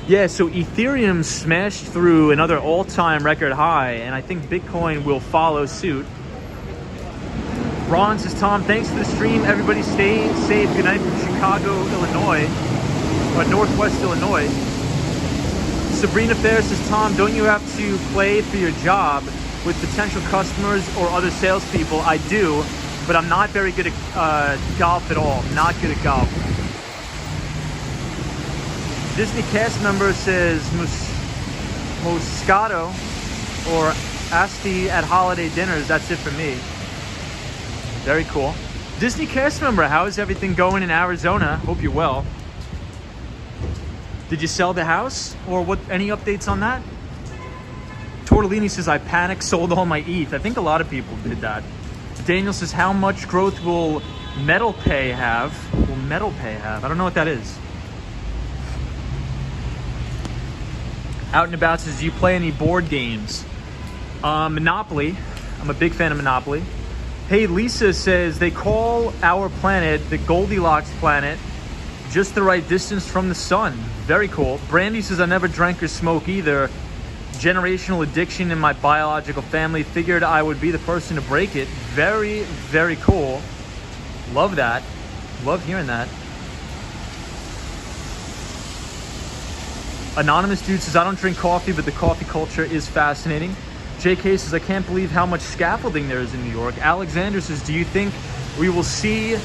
Yeah, so Ethereum smashed through another all-time record high, and I think Bitcoin will follow suit. Ron says, Tom, thanks for the stream. Everybody stay safe. Good night from Chicago, Illinois, or Northwest Illinois. Sabrina Fair says, Tom, don't you have to play for your job with potential customers or other salespeople? I do, but I'm not very good at golf at all. I'm not good at golf. Disney cast member says, Moscato or Asti at holiday dinners. That's it for me. Very cool. Disney cast member, how is everything going in Arizona? Hope you're well. Did you sell the house? Or what? Any updates on that? Tortellini says, I panicked, sold all my ETH. I think a lot of people did that. Daniel says, how much growth will MetalPay have? Will MetalPay have? I don't know what that is. Out and About says, do you play any board games? Monopoly. I'm a big fan of Monopoly. Hey, Lisa says, they call our planet the Goldilocks planet, just the right distance from the sun. Very cool. Brandy says, I never drank or smoke either. Generational addiction in my biological family. Figured I would be the person to break it. Very, very cool. Love that. Love hearing that. Anonymous dude says, I don't drink coffee, but the coffee culture is fascinating. JK says, I can't believe how much scaffolding there is in New York. Alexander says, do you think we will see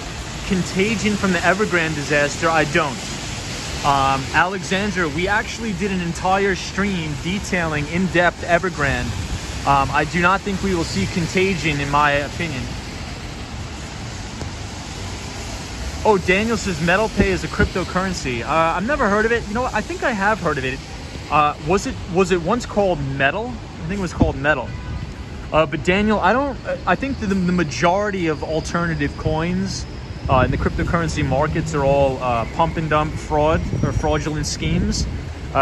contagion from the Evergrande disaster? I don't. Alexander, we actually did an entire stream detailing in-depth Evergrande. I do not think we will see contagion, in my opinion. Oh, Daniel says MetalPay is a cryptocurrency. I've never heard of it. You know what? I think I have heard of it. Was it once called Metal? I think it was called Metal. But Daniel, I think the majority of alternative coins in the cryptocurrency markets are all pump and dump fraud or fraudulent schemes.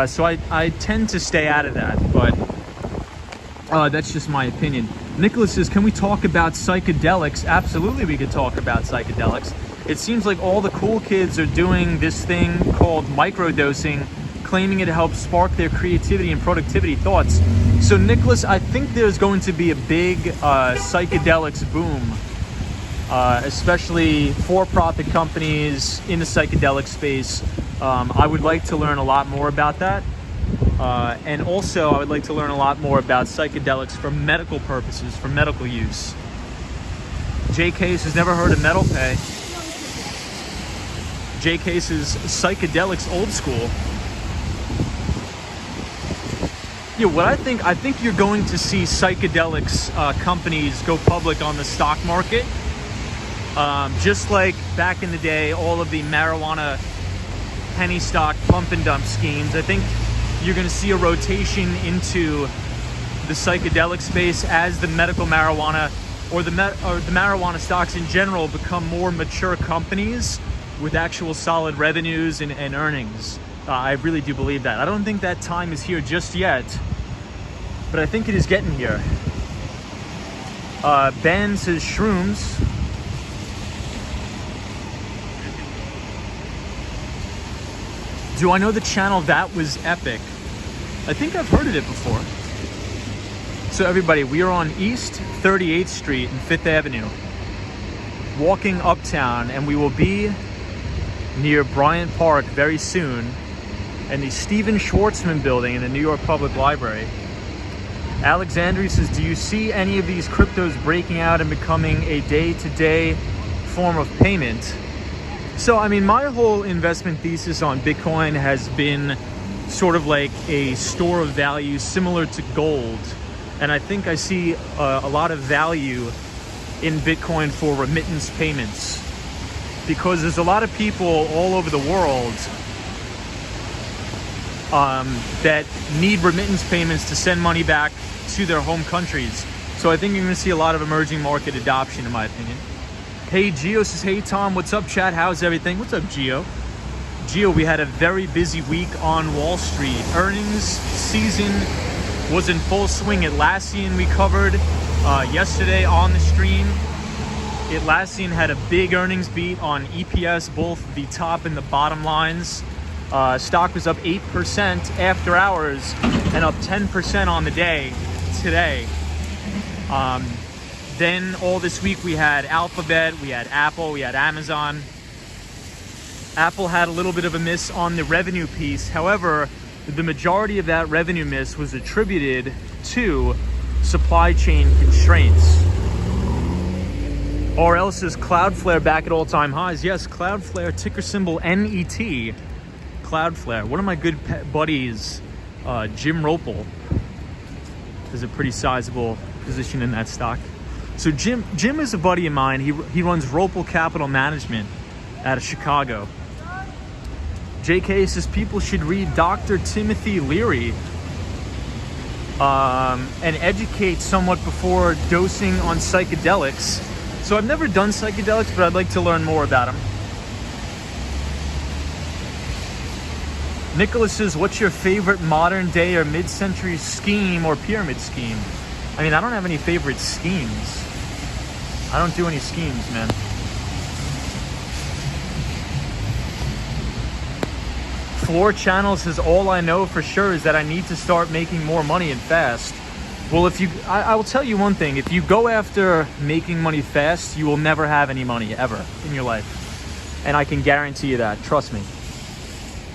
So I tend to stay out of that, but that's just my opinion. Nicholas says, can we talk about psychedelics? Absolutely, we could talk about psychedelics. It seems like all the cool kids are doing this thing called microdosing, claiming it helps spark their creativity and productivity. Thoughts? So Nicholas, I think there's going to be a big psychedelics boom, especially for-profit companies in the psychedelic space. I would like to learn a lot more about that. And also I would like to learn a lot more about psychedelics for medical purposes, for medical use. JK says, never heard of MetalPay. JK says, psychedelics old school. Yeah, what I think you're going to see psychedelics companies go public on the stock market. Just like back in the day, all of the marijuana penny stock pump and dump schemes. I think you're going to see a rotation into the psychedelic space as the medical marijuana or the marijuana stocks in general become more mature companies with actual solid revenues and earnings. I really do believe that. I don't think that time is here just yet, but I think it is getting here. Ben says shrooms. Do I know the channel That Was Epic? I think I've heard of it before. So everybody, we are on East 38th Street and 5th Avenue, walking uptown, and we will be near Bryant Park very soon, and the Stephen Schwartzman building in the New York Public Library. Alexandria says, do you see any of these cryptos breaking out and becoming a day-to-day form of payment? So, I mean, my whole investment thesis on Bitcoin has been sort of like a store of value similar to gold. And I think I see a lot of value in Bitcoin for remittance payments, because there's a lot of people all over the world that need remittance payments to send money back to their home countries. So I think you're going to see a lot of emerging market adoption, in my opinion. Hey, Gio says, hey, Tom, what's up, chat? How's everything? What's up, Gio? Gio, we had a very busy week on Wall Street. Earnings season was in full swing. Atlassian we covered. Yesterday on the stream, Atlassian had a big earnings beat on EPS, both the top and the bottom lines. Stock was up 8% after hours and up 10% on the day today. Then all this week we had Alphabet, we had Apple, we had Amazon. Apple had a little bit of a miss on the revenue piece. However, the majority of that revenue miss was attributed to supply chain constraints. Or else is Cloudflare back at all-time highs? Yes, Cloudflare, ticker symbol NET. Cloudflare. One of my good buddies, Jim Ropel, has a pretty sizable position in that stock. So Jim is a buddy of mine. He runs Ropel Capital Management out of Chicago. JK says people should read Dr. Timothy Leary and educate somewhat before dosing on psychedelics. So I've never done psychedelics, but I'd like to learn more about them. Nicholas says, what's your favorite modern day or mid-century scheme or pyramid scheme? I mean, I don't have any favorite schemes. I don't do any schemes, man. Floor Channel says, all I know for sure is that I need to start making more money and fast. Well, I will tell you one thing. If you go after making money fast, you will never have any money ever in your life. And I can guarantee you that. Trust me.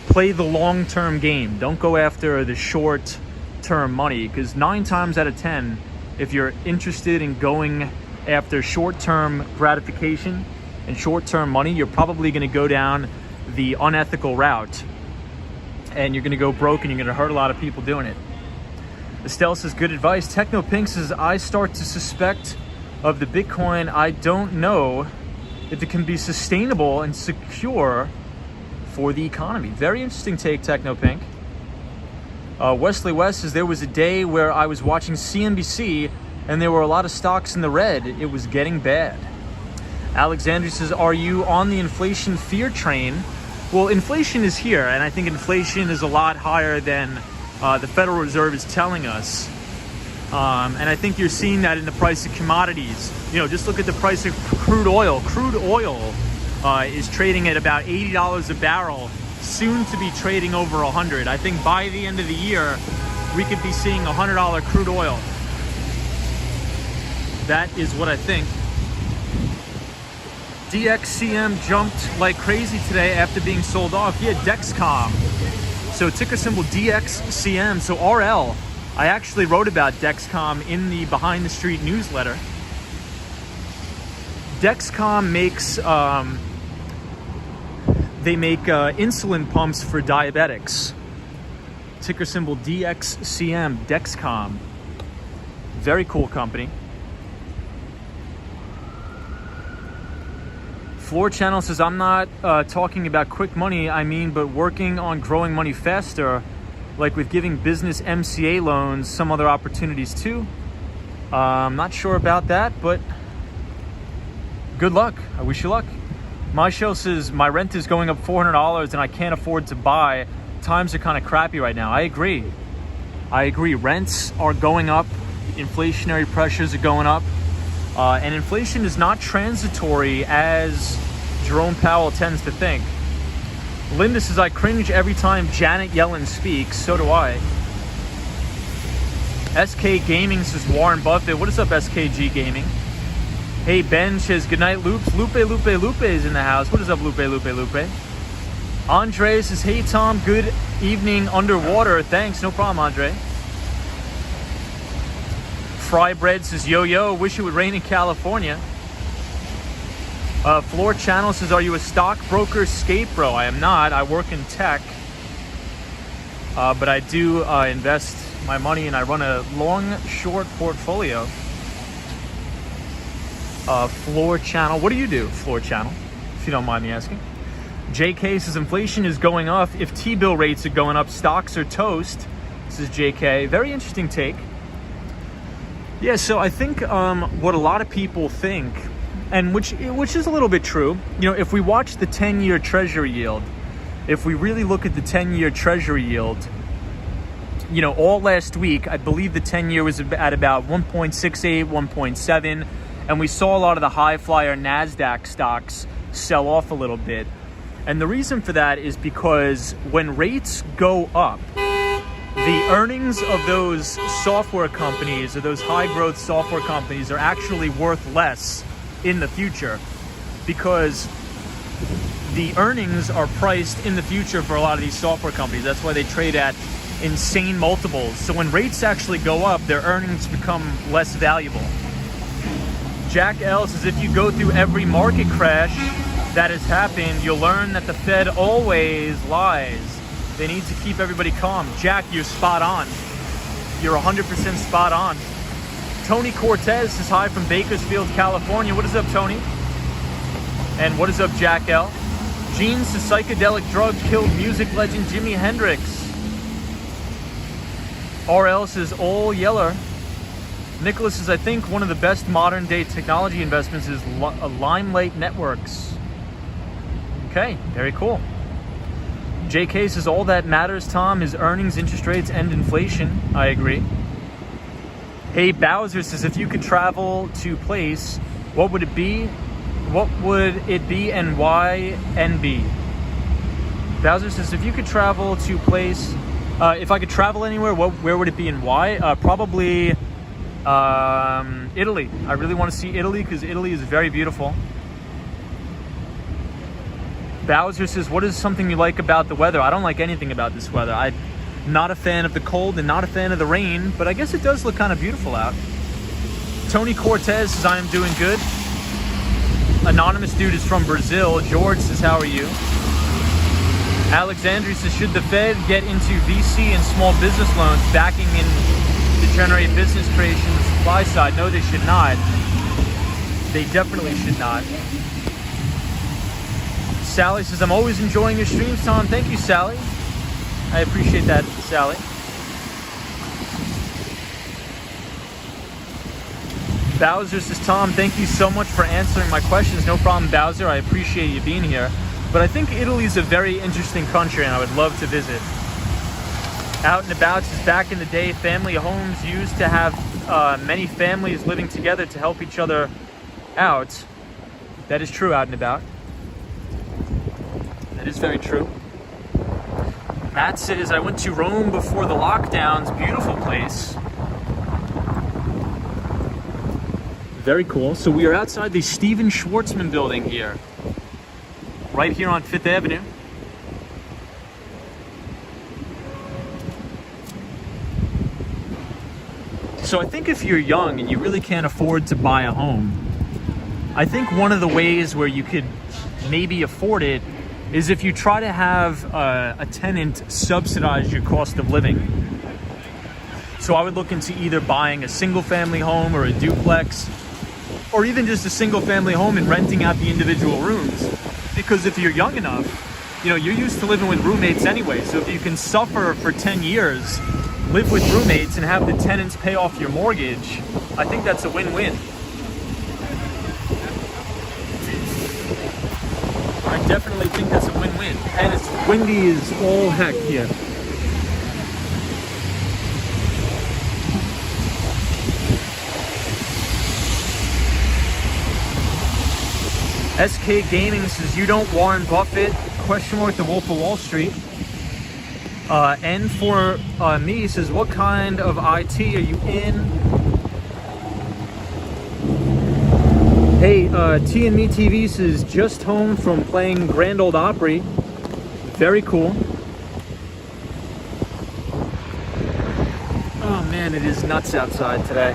Play the long-term game. Don't go after the short-term money, because 9 times out of 10, if you're interested in going after short-term gratification and short-term money, you're probably going to go down the unethical route. And you're going to go broke and you're going to hurt a lot of people doing it. Estelle says, good advice. Techno Pink says, I start to suspect of the Bitcoin. I don't know if it can be sustainable and secure for the economy. Very interesting take, Techno Pink. Wesley West says, there was a day where I was watching CNBC and there were a lot of stocks in the red. It was getting bad. Alexandria says, are you on the inflation fear train? Well, inflation is here, and I think inflation is a lot higher than the Federal Reserve is telling us. And I think you're seeing that in the price of commodities. You know, just look at the price of crude oil. Crude oil is trading at about $80 a barrel, soon to be trading over $100. I think by the end of the year, we could be seeing $100 crude oil. That is what I think. DXCM jumped like crazy today after being sold off. Yeah, Dexcom. So ticker symbol DXCM. So RL. I actually wrote about Dexcom in the Behind the Street newsletter. Dexcom makes, they make insulin pumps for diabetics. Ticker symbol DXCM, Dexcom. Very cool company. Floor Channel says, I'm not talking about quick money, I mean, but working on growing money faster, like with giving business MCA loans, some other opportunities too. I'm not sure about that, but good luck. I wish you luck. My show says, my rent is going up $400 and I can't afford to buy. Times are kind of crappy right now. I agree. Rents are going up. Inflationary pressures are going up. And inflation is not transitory as Jerome Powell tends to think. Linda says, I cringe every time Janet Yellen speaks. So do I. SK Gaming says, Warren Buffett. What is up, SKG Gaming? Hey, Ben says, good night, Loops. Lupe is in the house. What is up, Lupe? Andre says, hey, Tom, good evening underwater. Thanks, no problem, Andre. Fry Bread says, yo, wish it would rain in California. Floor Channel says, are you a stockbroker skate bro? I am not. I work in tech. But I do invest my money and I run a long-short portfolio. Floor Channel. What do you do, Floor Channel, if you don't mind me asking? JK says, inflation is going up. If T-bill rates are going up, stocks are toast. This is JK. Very interesting take. Yeah, so I think what a lot of people think, and which is a little bit true, you know, if we watch the 10-year Treasury yield, if we really look at the 10-year Treasury yield, all last week, I believe the 10-year was at about 1.68, 1.7, and we saw a lot of the high flyer NASDAQ stocks sell off a little bit. And the reason for that is because when rates go up, the earnings of those software companies or those high growth software companies are actually worth less in the future, because the earnings are priced in the future for a lot of these software companies. That's why they trade at insane multiples. So when rates actually go up, their earnings become less valuable. Jack L says, if you go through every market crash that has happened, you'll learn that the Fed always lies. They need to keep everybody calm. Jack, you're spot on. You're 100% spot on. Tony Cortez says hi from Bakersfield, California. What is up, Tony? And what is up, Jack L? Gene says, psychedelic drug killed music legend Jimi Hendrix. RL says, all yeller. Nicholas says, I think one of the best modern day technology investments is Limelight Networks. Okay, very cool. JK says, all that matters, Tom, is earnings, interest rates, and inflation. I agree. Hey, Bowser says, if you could travel to place, what would it be? What would it be and why NB? Bowser says, if you could travel to place, if I could travel anywhere, where would it be and why? Probably Italy. I really want to see Italy because Italy is very beautiful. Bowser says, what is something you like about the weather? I don't like anything about this weather. I'm not a fan of the cold and not a fan of the rain, but I guess it does look kind of beautiful out. Tony Cortez says, I am doing good. Anonymous dude is from Brazil. George says, how are you? Alexandria says, should the Fed get into VC and small business loans backing in to generate business creation on the supply side? No, they should not. They definitely should not. Sally says, I'm always enjoying your streams, Tom. Thank you, Sally. I appreciate that, Sally. Bowser says, Tom, thank you so much for answering my questions. No problem, Bowser. I appreciate you being here. But I think Italy is a very interesting country, and I would love to visit. Out and About says, back in the day, family homes used to have many families living together to help each other out. That is true, Out and About. That is very true. Matt says, I went to Rome before the lockdowns. Beautiful place. Very cool. So we are outside the Steven Schwartzman building here. Right here on 5th Avenue. So I think if you're young and you really can't afford to buy a home, I think one of the ways where you could maybe afford it is if you try to have a tenant subsidize your cost of living. So I would look into either buying a single family home or a duplex, or even just a single family home and renting out the individual rooms. Because if you're young enough, you're used to living with roommates anyway. So if you can suffer for 10 years, live with roommates and have the tenants pay off your mortgage, I think that's a win-win. I definitely think that's a win-win. And it's windy as all heck here. SK Gaming says, you don't Warren Buffett, ? The Wolf of Wall Street. And for me, says, what kind of IT are you in? Hey, T and Me TV says, just home from playing Grand Ole Opry. Very cool. Oh man, it is nuts outside today.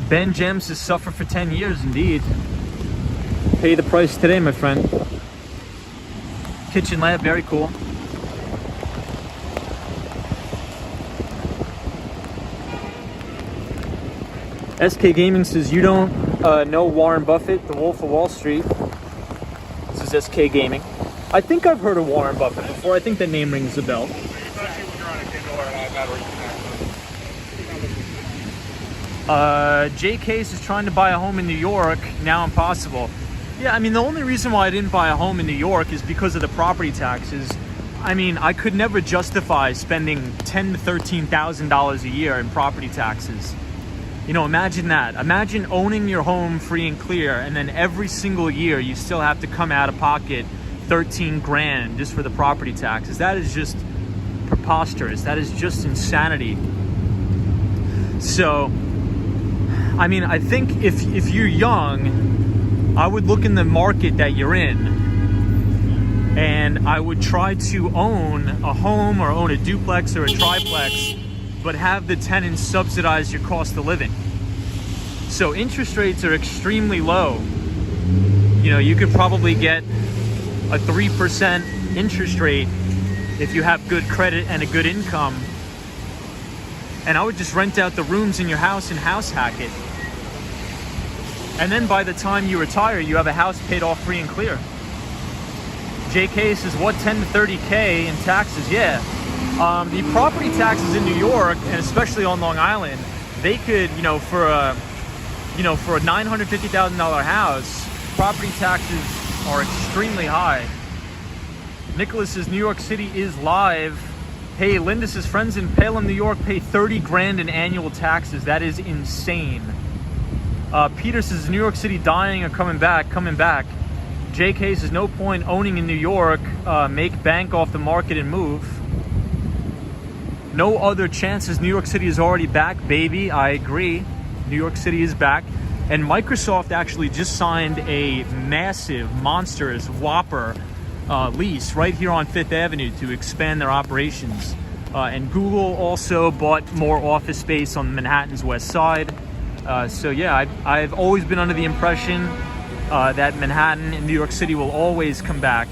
Ben Gems says, suffer for 10 years, indeed. Pay the price today, my friend. Kitchen Lab, very cool. SK Gaming says, you don't know Warren Buffett, the Wolf of Wall Street. This is SK Gaming. I think I've heard of Warren Buffett before. I think that name rings a bell. J Case is trying to buy a home in New York, now impossible. Yeah, I mean, the only reason why I didn't buy a home in New York is because of the property taxes. I mean, I could never justify spending $10,000 to $13,000 a year in property taxes. You know, imagine that. Imagine owning your home free and clear, and then every single year you still have to come out of pocket 13 grand just for the property taxes. That is just preposterous. That is just insanity. So, I mean, I think if you're young, I would look in the market that you're in, and I would try to own a home or own a duplex or a triplex, but have the tenants subsidize your cost of living. So interest rates are extremely low. You know, you could probably get a 3% interest rate if you have good credit and a good income. And I would just rent out the rooms in your house and house hack it. And then by the time you retire, you have a house paid off free and clear. JK says, what, 10 to 30K in taxes? Yeah. The property taxes in New York, and especially on Long Island, they could, for a $950,000 house, property taxes are extremely high. Nicholas says, New York City is live. Hey, Linda says, friends in Pelham, New York pay 30 grand in annual taxes. That is insane. Peter says, New York City dying or coming back? Coming back. JK says, no point owning in New York. Make bank off the market and move. No other chances. New York City is already back, baby. I agree. New York City is back. And Microsoft actually just signed a massive, monstrous, whopper lease right here on Fifth Avenue to expand their operations. And Google also bought more office space on Manhattan's west side. So yeah, I've always been under the impression that Manhattan and New York City will always come back.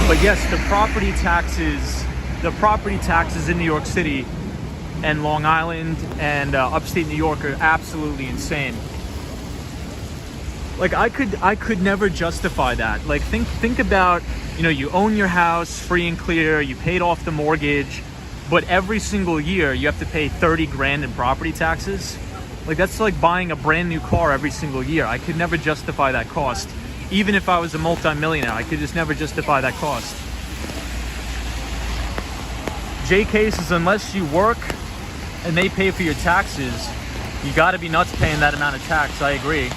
But yes, the property taxes in New York City and Long Island and upstate New York are absolutely insane. Like I could never justify that. Like think about, you own your house free and clear, you paid off the mortgage, but every single year you have to pay 30 grand in property taxes. Like that's like buying a brand new car every single year. I could never justify that cost. Even if I was a multi-millionaire, I could just never justify that cost. JK says, unless you work and they pay for your taxes, you gotta be nuts paying that amount of tax. I agree.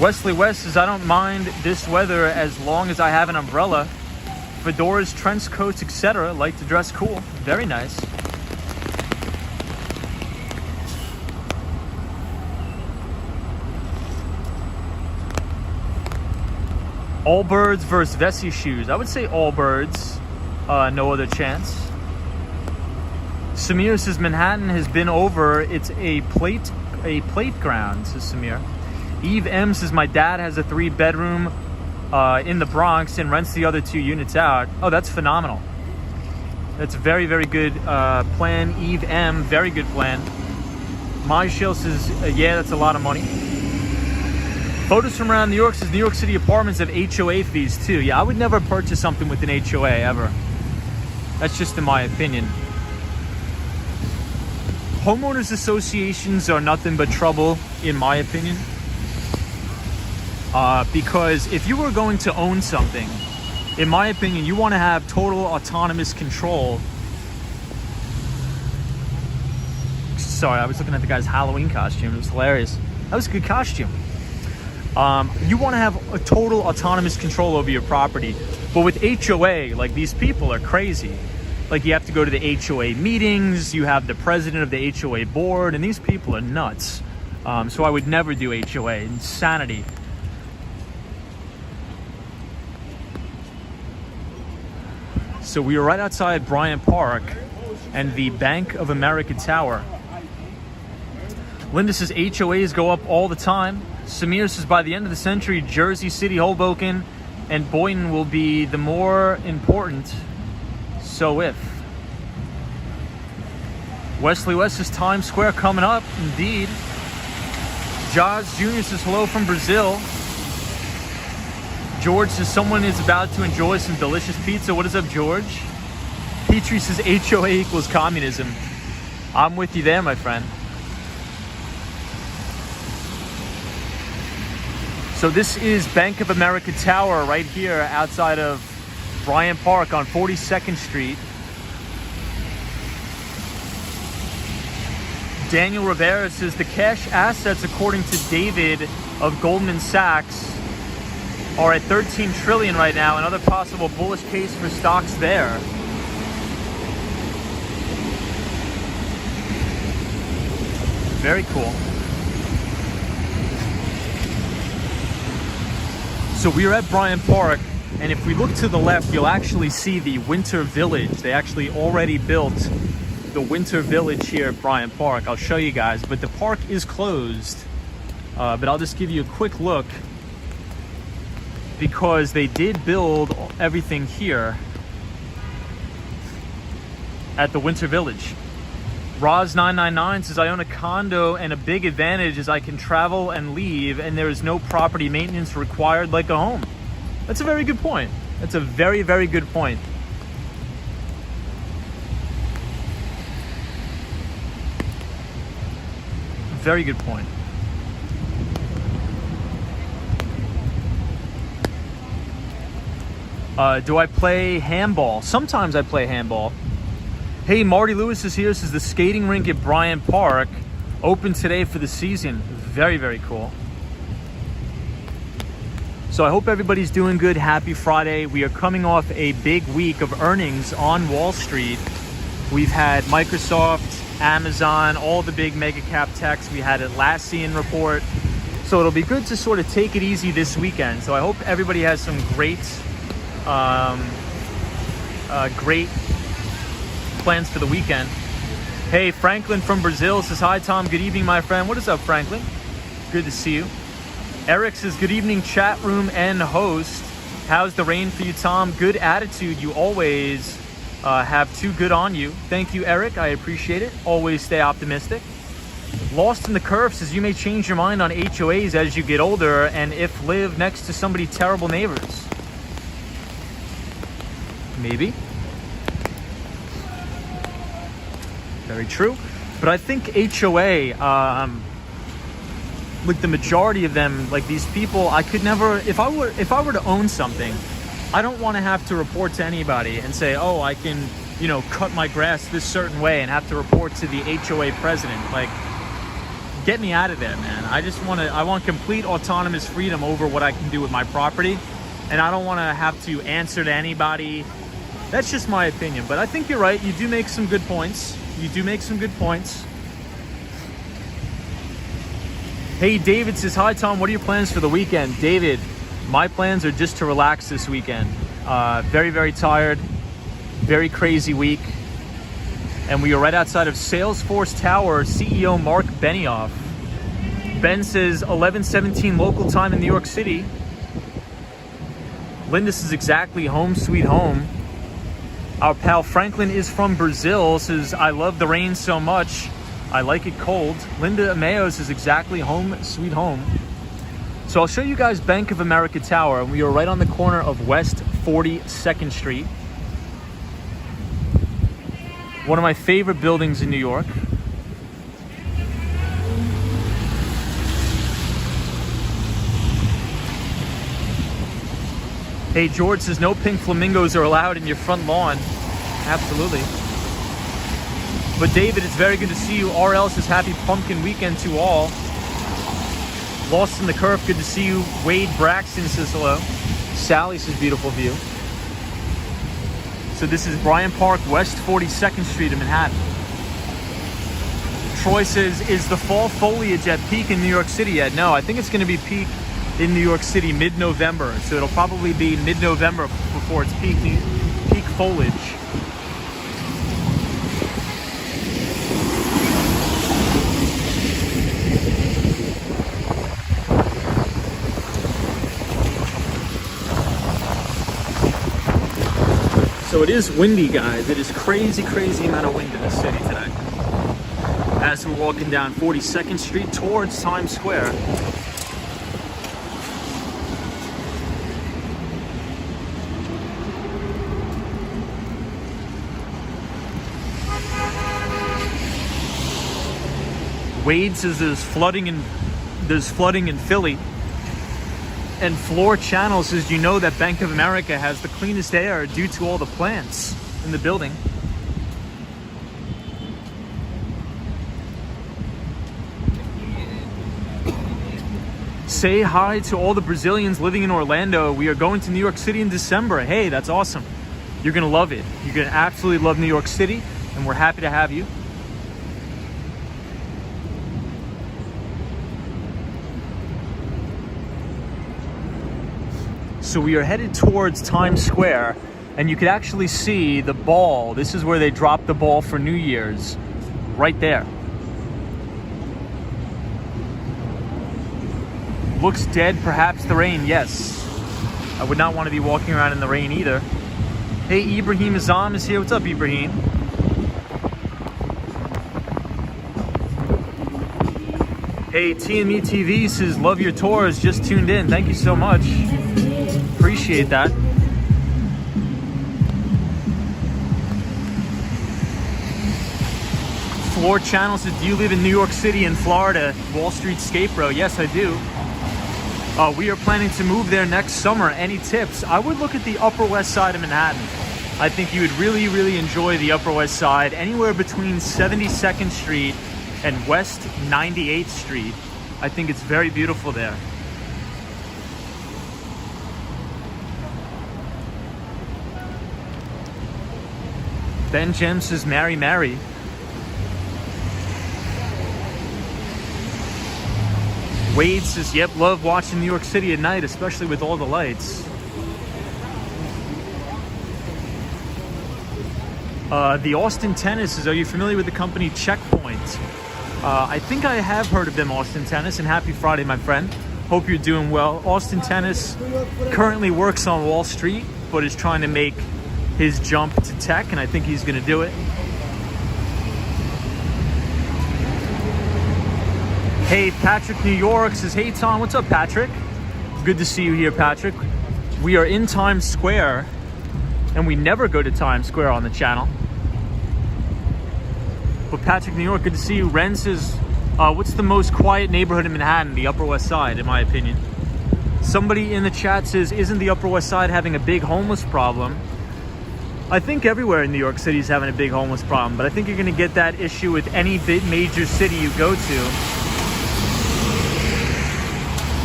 Wesley West says, I don't mind this weather as long as I have an umbrella. Fedoras, trench coats, etc. Like to dress cool. Very nice. Allbirds versus Vessi shoes. I would say Allbirds. No other chance. Samir says Manhattan has been over. It's a plate ground, says Samir. Eve M says my dad has a 3-bedroom in the Bronx and rents the other 2 units out. Oh, that's phenomenal. That's a very, very good plan. Eve M, very good plan. Majshil says, yeah, that's a lot of money. Photos from around New York says New York City apartments have HOA fees too. Yeah, I would never purchase something with an HOA ever. That's just in my opinion. Homeowners associations are nothing but trouble, in my opinion. Because if you were going to own something, in my opinion, you want to have total autonomous control. Sorry, I was looking at the guy's Halloween costume. It was hilarious. That was a good costume. You want to have a total autonomous control over your property. But with HOA, like, these people are crazy. Like, you have to go to the HOA meetings, you have the president of the HOA board, and these people are nuts. So I would never do HOA. Insanity. So we were right outside Bryant Park and the Bank of America Tower. Linda says HOAs go up all the time. Samir says by the end of the century, Jersey City, Hoboken, and Boynton will be the more important. So if. Wesley West says Times Square coming up. Indeed. Jaws Jr. says hello from Brazil. George says someone is about to enjoy some delicious pizza. What is up, George? Petrie says HOA equals communism. I'm with you there, my friend. So this is Bank of America Tower right here outside of Bryant Park on 42nd Street. Daniel Rivera says the cash assets, according to David of Goldman Sachs, are at 13 trillion right now. Another possible bullish case for stocks there. Very cool. So we are at Bryant Park, and if we look to the left, you'll actually see the Winter Village. They actually already built the Winter Village here at Bryant Park. I'll show you guys, but the park is closed. But I'll just give you a quick look because they did build everything here at the Winter Village. Roz999 says, I own a condo and a big advantage is I can travel and leave and there is no property maintenance required like a home. That's a very good point. That's a very, very good point. Very good point. Do I play handball? Sometimes I play handball. Hey, Marty Lewis is here. Says the skating rink at Bryant Park open today for the season. Very, very cool. So I hope everybody's doing good. Happy Friday. We are coming off a big week of earnings on Wall Street. We've had Microsoft, Amazon, all the big mega cap techs. We had Atlassian report. So it'll be good to sort of take it easy this weekend. So I hope everybody has some great plans for the weekend. Hey, Franklin from Brazil says, hi, Tom. Good evening, my friend. What is up, Franklin? Good to see you. Eric says, good evening, chat room and host. How's the rain for you, Tom? Good attitude. You always have too good on you. Thank you, Eric. I appreciate it. Always stay optimistic. Lost in the Curve says, you may change your mind on HOAs as you get older and if live next to somebody terrible neighbors. Maybe. Very true. But I think HOA, like the majority of them, like these people, I could never, if I were to own something, I don't want to have to report to anybody and say, oh, I can, cut my grass this certain way and have to report to the HOA president. Like, get me out of there, man. I want complete autonomous freedom over what I can do with my property. And I don't want to have to answer to anybody. That's just my opinion. But I think you're right. You do make some good points. Hey, David says, hi, Tom. What are your plans for the weekend? David, my plans are just to relax this weekend. Very, very tired. Very crazy week. And we are right outside of Salesforce Tower. CEO Mark Benioff. Ben says 11:17 local time in New York City. Linda says exactly home sweet home. Our pal Franklin is from Brazil. Says, I love the rain so much. I like it cold. Linda Ameo says exactly home sweet home. So I'll show you guys Bank of America Tower. We are right on the corner of West 42nd Street. One of my favorite buildings in New York. Hey, George says no pink flamingos are allowed in your front lawn. Absolutely. But David, it's very good to see you. RL says happy pumpkin weekend to all. Lost in the Curve, good to see you. Wade Braxton says hello. Sally says beautiful view. So this is Bryant Park, West 42nd Street in Manhattan. Troy says, is the fall foliage at peak in New York City yet? No, I think it's going to be peak in New York City mid-November. So it'll probably be mid-November before it's peak foliage. So it is windy, guys. It is crazy, crazy amount of wind in the city today. As we're walking down 42nd Street towards Times Square. Wade says there's flooding in Philly. And Floor Channel says, you know that Bank of America has the cleanest air due to all the plants in the building. Say hi to all the Brazilians living in Orlando. We are going to New York City in December. Hey, that's awesome. You're going to love it. You're going to absolutely love New York City, and we're happy to have you. So we are headed towards Times Square, and you can actually see the ball. This is where they dropped the ball for New Year's, right there. Looks dead, perhaps the rain. Yes. I would not want to be walking around in the rain either. Hey, Ibrahim Azam is here. What's up, Ibrahim? Hey, TME TV says, love your tours. Just tuned in. Thank you so much. Appreciate that. Floor Channel says, do you live in New York City in Florida? Wall Street Skate Bro. Yes, I do. We are planning to move there next summer. Any tips? I would look at the Upper West Side of Manhattan. I think you would really, really enjoy the Upper West Side. Anywhere between 72nd Street and West 98th Street. I think it's very beautiful there. Ben Jem says, Mary, Mary. Wade says, yep, love watching New York City at night, especially with all the lights. The Austin Tennis says, are you familiar with the company Checkpoint? I think I have heard of them, Austin Tennis, and happy Friday, my friend. Hope you're doing well. Austin Tennis currently works on Wall Street, but is trying to make his jump to tech, and I think he's going to do it. Hey, Patrick, New York says, hey, Tom. What's up, Patrick? Good to see you here, Patrick. We are in Times Square, and we never go to Times Square on the channel. But Patrick, New York, good to see you. Ren says, what's the most quiet neighborhood in Manhattan? The Upper West Side, in my opinion. Somebody in the chat says, isn't the Upper West Side having a big homeless problem? I think everywhere in New York City is having a big homeless problem, but I think you're going to get that issue with any big major city you go to.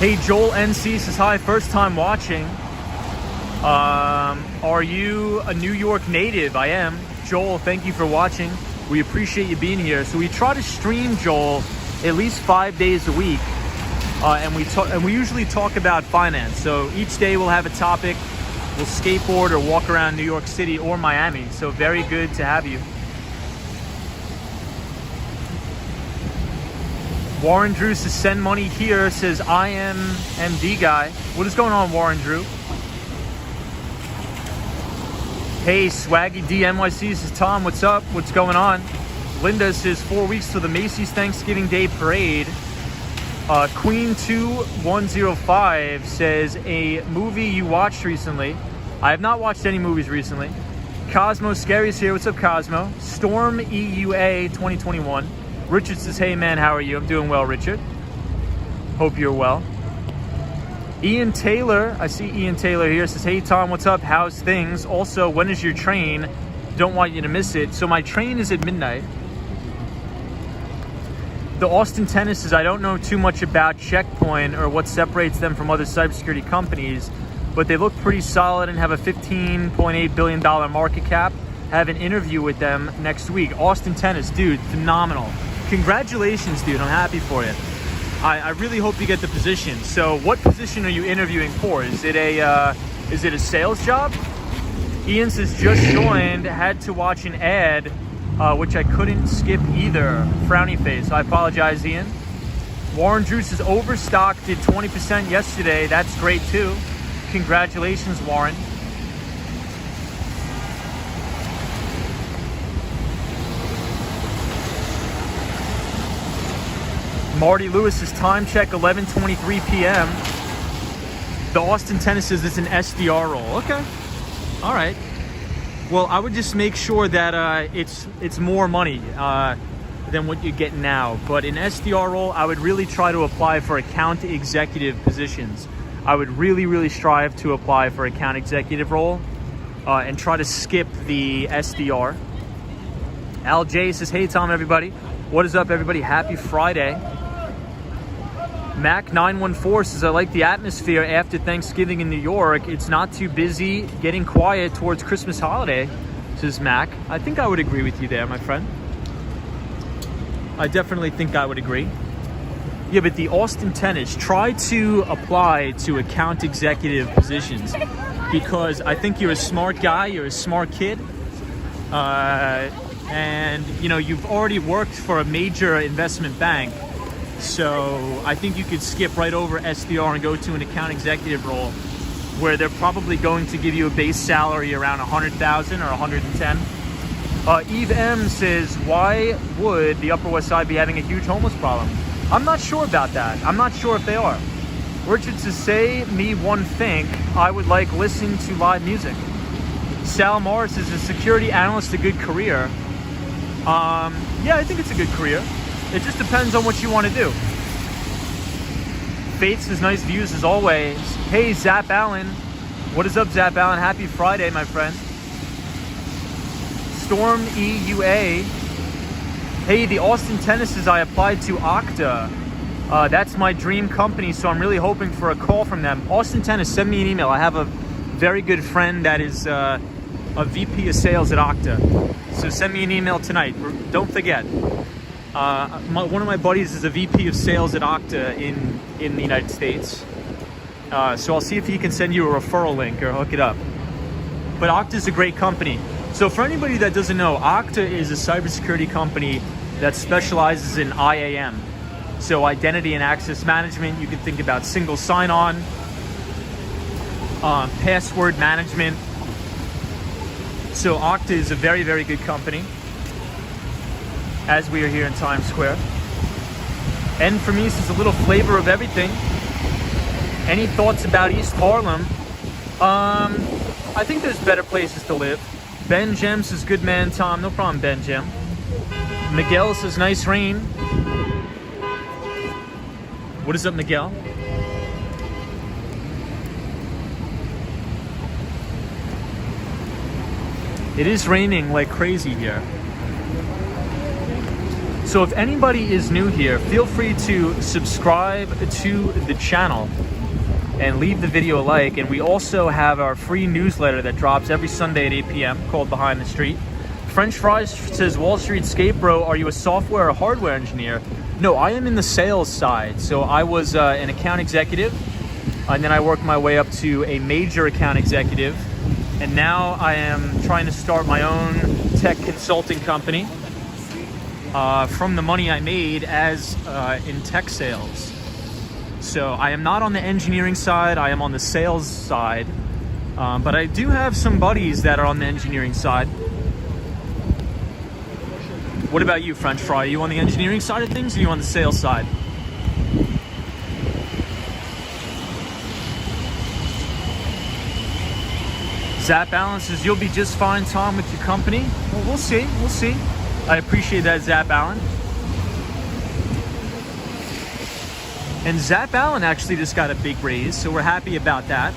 Hey, Joel NC says, hi, first time watching. Are you a New York native? I am. Joel, thank you for watching. We appreciate you being here. So we try to stream, Joel, at least 5 days a week. And we usually talk about finance. So each day we'll have a topic. We'll skateboard or walk around New York City or Miami. So very good to have you. Warren Drew says, send money here. Says, I am MD guy. What is going on, Warren Drew? Hey, Swaggy D NYC says, Tom, what's up? What's going on? Linda says, 4 weeks till the Macy's Thanksgiving Day Parade. Queen 2105 says, a movie you watched recently. I have not watched any movies recently. Cosmo Scary's here. What's up, Cosmo? Storm EUA 2021. Richard says, hey man, how are you? I'm doing well, Richard. Hope you're well. Ian Taylor, I see Ian Taylor here, says, hey Tom, what's up? How's things? Also, when is your train? Don't want you to miss it. So my train is at midnight. The Austin Tennis says, I don't know too much about Checkpoint or what separates them from other cybersecurity companies, but they look pretty solid and have a $15.8 billion market cap. Have an interview with them next week. Austin Tennis, dude, phenomenal. Congratulations, dude. I'm happy for you. I really hope you get the position. So what position are you interviewing for? Is it a sales job? Ian says, just joined, had to watch an ad, which I couldn't skip either. Frowny face. I apologize, Ian. Warren Drew says, Overstock did 20% yesterday. That's great too. Congratulations, Warren. Marty Lewis says, time check 11:23 p.m. The Austin Tennis says it's an SDR role. Okay. All right. Well, I would just make sure that it's more money. than what you get now. But in SDR role, I would really try to apply for account executive positions. I would really strive to apply for account executive role and try to skip the SDR. Al J says, hey Tom, everybody. What is up, everybody? Happy Friday. Mac914 says, I like the atmosphere after Thanksgiving in New York. It's not too busy, getting quiet towards Christmas holiday, says Mac. I think I would agree with you there, my friend. I definitely think I would agree. Yeah, but the Austin Tennis, try to apply to account executive positions because I think you're a smart guy, you're a smart kid. And you know, you've already worked for a major investment bank. So I think you could skip right over SDR and go to an account executive role where they're probably going to give you a base salary around 100,000 or 110. Eve M says, why would the Upper West Side be having a huge homeless problem? I'm not sure about that. I'm not sure if they are. Richard says, say me one thing, I would like listening to live music. Sal Morris is a security analyst, a good career. Yeah, I think it's a good career. It just depends on what you want to do. Fates has nice views as always. Hey, Zap Allen. What is up, Zap Allen? Happy Friday, my friend. Storm EUA. Hey, the Austin Tennis's, I applied to Okta. That's my dream company, so I'm really hoping for a call from them. Austin Tennis, send me an email. I have a very good friend that is a VP of sales at Okta. So send me an email tonight. Don't forget. One of my buddies is a VP of sales at Okta in the United States. So I'll see if he can send you a referral link or hook it up. But Okta is a great company. So for anybody that doesn't know, Okta is a cybersecurity company that specializes in IAM. So identity and access management. You can think about single sign-on, password management. So Okta is a very good company, as we are here in Times Square. And for me, it's a little flavor of everything. Any thoughts about East Harlem? I think there's better places to live. Ben Jem says, good man, Tom. No problem, Ben Jem. Miguel says, nice rain. What is up, Miguel? It is raining like crazy here. So if anybody is new here, feel free to subscribe to the channel and leave the video a like. And we also have our free newsletter that drops every Sunday at 8 p.m. called Behind the Street. French Fries says, Wall Street Skate Bro, are you a software or hardware engineer? No, I am in the sales side. So I was an account executive, and then I worked my way up to a major account executive. And now I am trying to start my own tech consulting company from the money I made as in tech sales. So I am not on the engineering side, I am on the sales side. But I do have some buddies that are on the engineering side. What about you, French Fry? Are you on the engineering side of things or are you on the sales side? Zap Allen says, you'll be just fine, Tom, with your company. Well, we'll see. We'll see. I appreciate that, Zap Allen. And Zap Allen actually just got a big raise, so we're happy about that.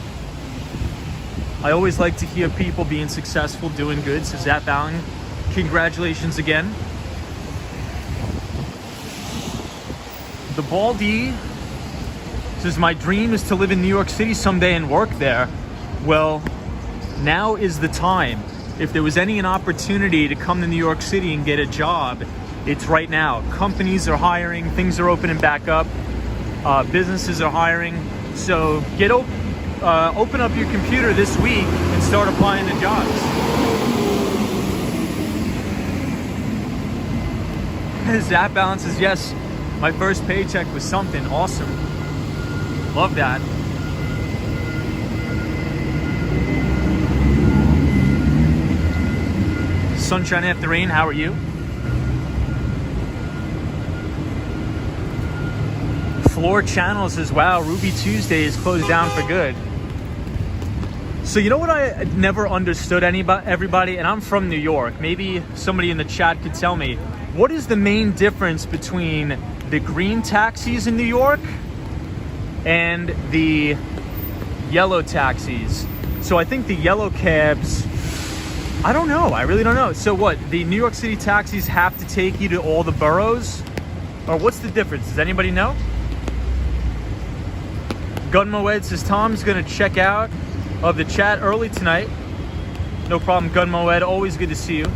I always like to hear people being successful, doing good. So Zap Allen, congratulations again. The Baldy says, my dream is to live in New York City someday and work there. Well, now is the time. If there was an opportunity to come to New York City and get a job, it's right now. Companies are hiring, things are opening back up, businesses are hiring. So open up your computer this week and start applying to jobs. Zap Balance says, yes, my first paycheck was something awesome. Love that. Sunshine after rain, how are you? Floor Channel says, wow, Ruby Tuesday is closed down for good. So you know what I never understood everybody, and I'm from New York. Maybe somebody in the chat could tell me. what is the main difference between the green taxis in New York and the yellow taxis? So I think the yellow cabs, I don't know. I really don't know. So what, the New York City taxis have to take you to all the boroughs? Or what's the difference? Does anybody know? Gun Moed says Tom's gonna check out of the chat early tonight. No problem, Gun Moed, always good to see you.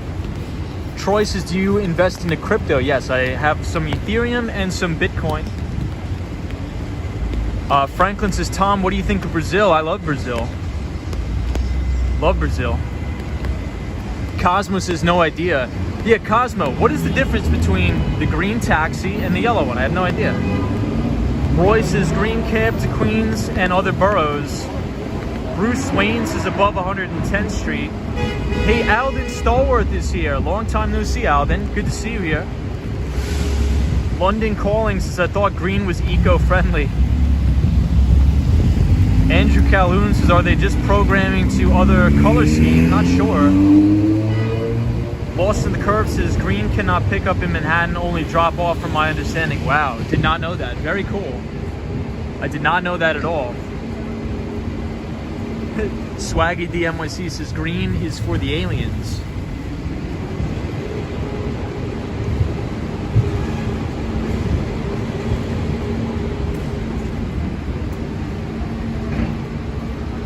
Troy says, do you invest into crypto? Yes, I have some Ethereum and some Bitcoin. Franklin says, Tom, what do you think of Brazil? I love Brazil. Love Brazil. Cosmo says, no idea. Yeah, Cosmo, what is the difference between the green taxi and the yellow one? I have no idea. Roy says, green cab to Queens and other boroughs. Bruce Wayne says, above 110th Street. Hey, Alden Stallworth is here. Long time no see, Alden. Good to see you here. London Calling says, I thought green was eco-friendly. Andrew Calhoun says, are they just programming to other color scheme? Not sure. Lost in the Curve says, green cannot pick up in Manhattan, only drop off from my understanding. Wow, did not know that. Very cool. I did not know that at all. Swaggy DMYC says, green is for the aliens.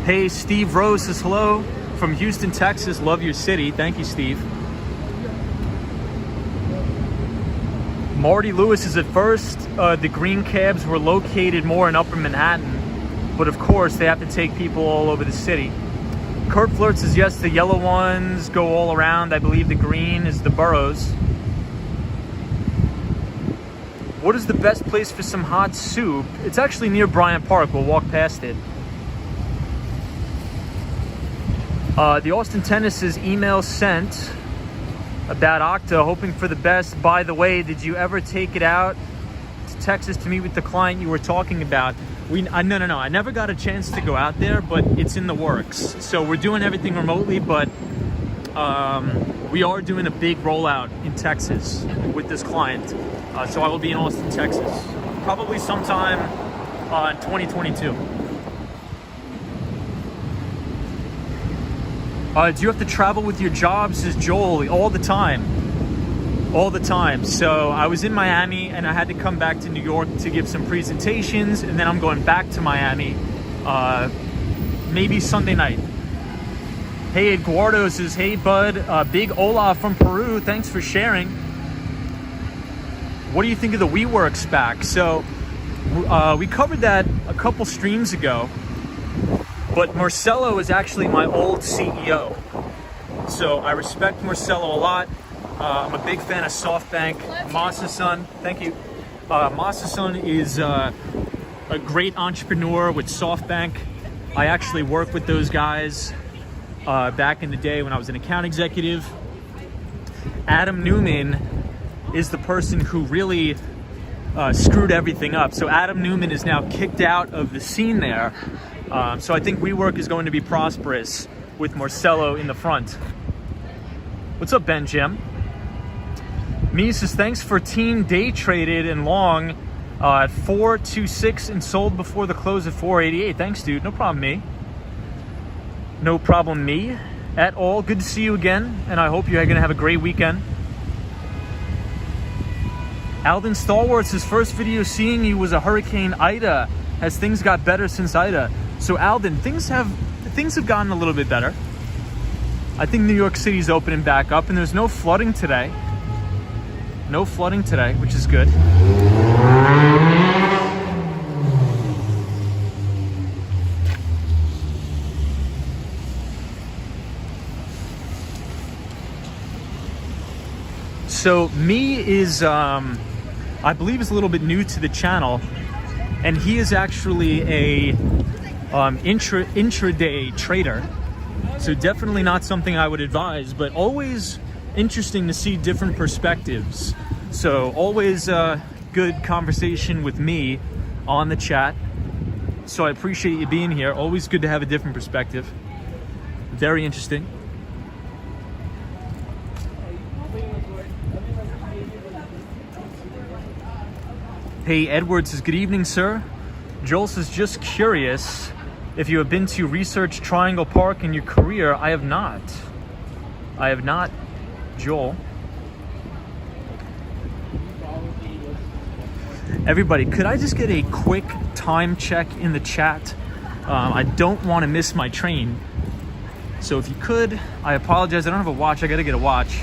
Hey, Steve Rose says, hello from Houston, Texas. Love your city. Thank you, Steve. Marty Lewis is at first, the green cabs were located more in Upper Manhattan, but of course they have to take people all over the city. Kurt Flirt says, yes, the yellow ones go all around. I believe the green is the boroughs. What is the best place for some hot soup? It's actually near Bryant Park. We'll walk past it. The Austin Tennis says, email sent about Okta, hoping for the best. By the way, did you ever take it out to Texas to meet with the client you were talking about? No. I never got a chance to go out there, but it's in the works. So we're doing everything remotely, but we are doing a big rollout in Texas with this client. So I will be in Austin, Texas, probably sometime in 2022. Do you have to travel with your job? Says Joel, all the time. All the time. So I was in Miami and I had to come back to New York to give some presentations, and then I'm going back to Miami maybe Sunday night. Hey, Eduardo says, hey bud, big Olaf from Peru, thanks for sharing. What do you think of the WeWork SPAC? So we covered that a couple streams ago, but Marcelo is actually my old CEO. So I respect Marcelo a lot. I'm a big fan of SoftBank. Masa-san, thank you. Masa-san is a great entrepreneur with SoftBank. I actually worked with those guys back in the day when I was an account executive. Adam Newman is the person who really screwed everything up. So Adam Newman is now kicked out of the scene there. So I think WeWork is going to be prosperous with Marcelo in the front. What's up, Ben Jim? Me says, thanks for team day traded and long at 426 and sold before the close at 488. Thanks, dude. No problem, me. No problem, me at all. Good to see you again, and I hope you're going to have a great weekend. Alden Stallworth's his first video seeing you was a Hurricane Ida. Has things got better since Ida? So Alden, things have gotten a little bit better. I think New York City's opening back up, and there's no flooding today. No flooding today, which is good. So me is, I believe, is a little bit new to the channel, and he is actually a intraday trader. So definitely not something I would advise, but always interesting to see different perspectives. So always a good conversation with me on the chat. So I appreciate you being here. Always good to have a different perspective. Very interesting. Hey, Edward says, good evening, sir. Joel says, just curious if you have been to Research Triangle Park in your career. I have not. I have not, Joel. Everybody, could I just get a quick time check in the chat? I don't want to miss my train. So if you could, I apologize. I don't have a watch. I got to get a watch.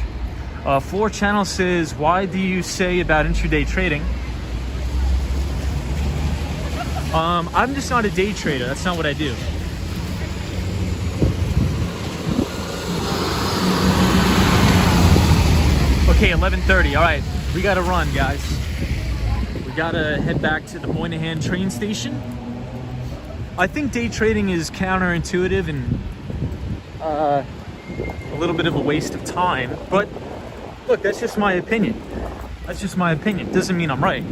Floor Channel says, why do you say about intraday trading? I'm just not a day trader. That's not what I do. Okay, 11:30. All right, we got to run, guys. We got to head back to the Moynihan train station. I think day trading is counterintuitive and a little bit of a waste of time. But look, that's just my opinion. That's just my opinion. Doesn't mean I'm right.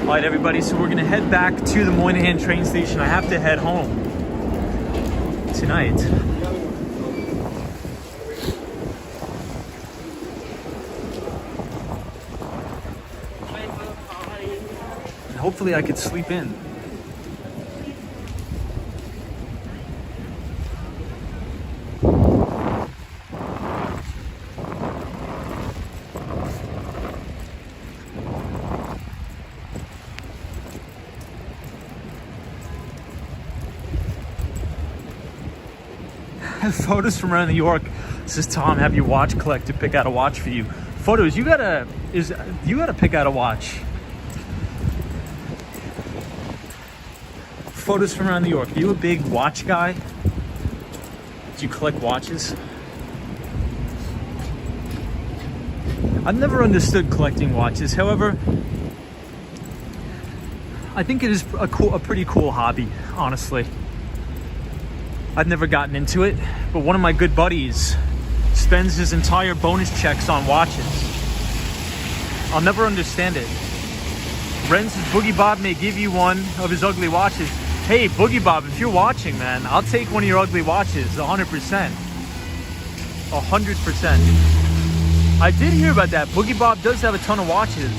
All right, everybody, so we're gonna head back to the Moynihan train station. I have to head home tonight. And hopefully I could sleep in. Photos from around New York. Says Tom, have your watch collector pick out a watch for you. Photos, you gotta pick out a watch. Photos from around New York. Are you a big watch guy? Do you collect watches? I've never understood collecting watches. However, I think it is a pretty cool hobby, honestly. I've never gotten into it, but one of my good buddies spends his entire bonus checks on watches. I'll never understand it. Ren says Boogie Bob may give you one of his ugly watches. Hey, Boogie Bob, if you're watching, man, I'll take one of your ugly watches, 100%. 100%. I did hear about that. Boogie Bob does have a ton of watches.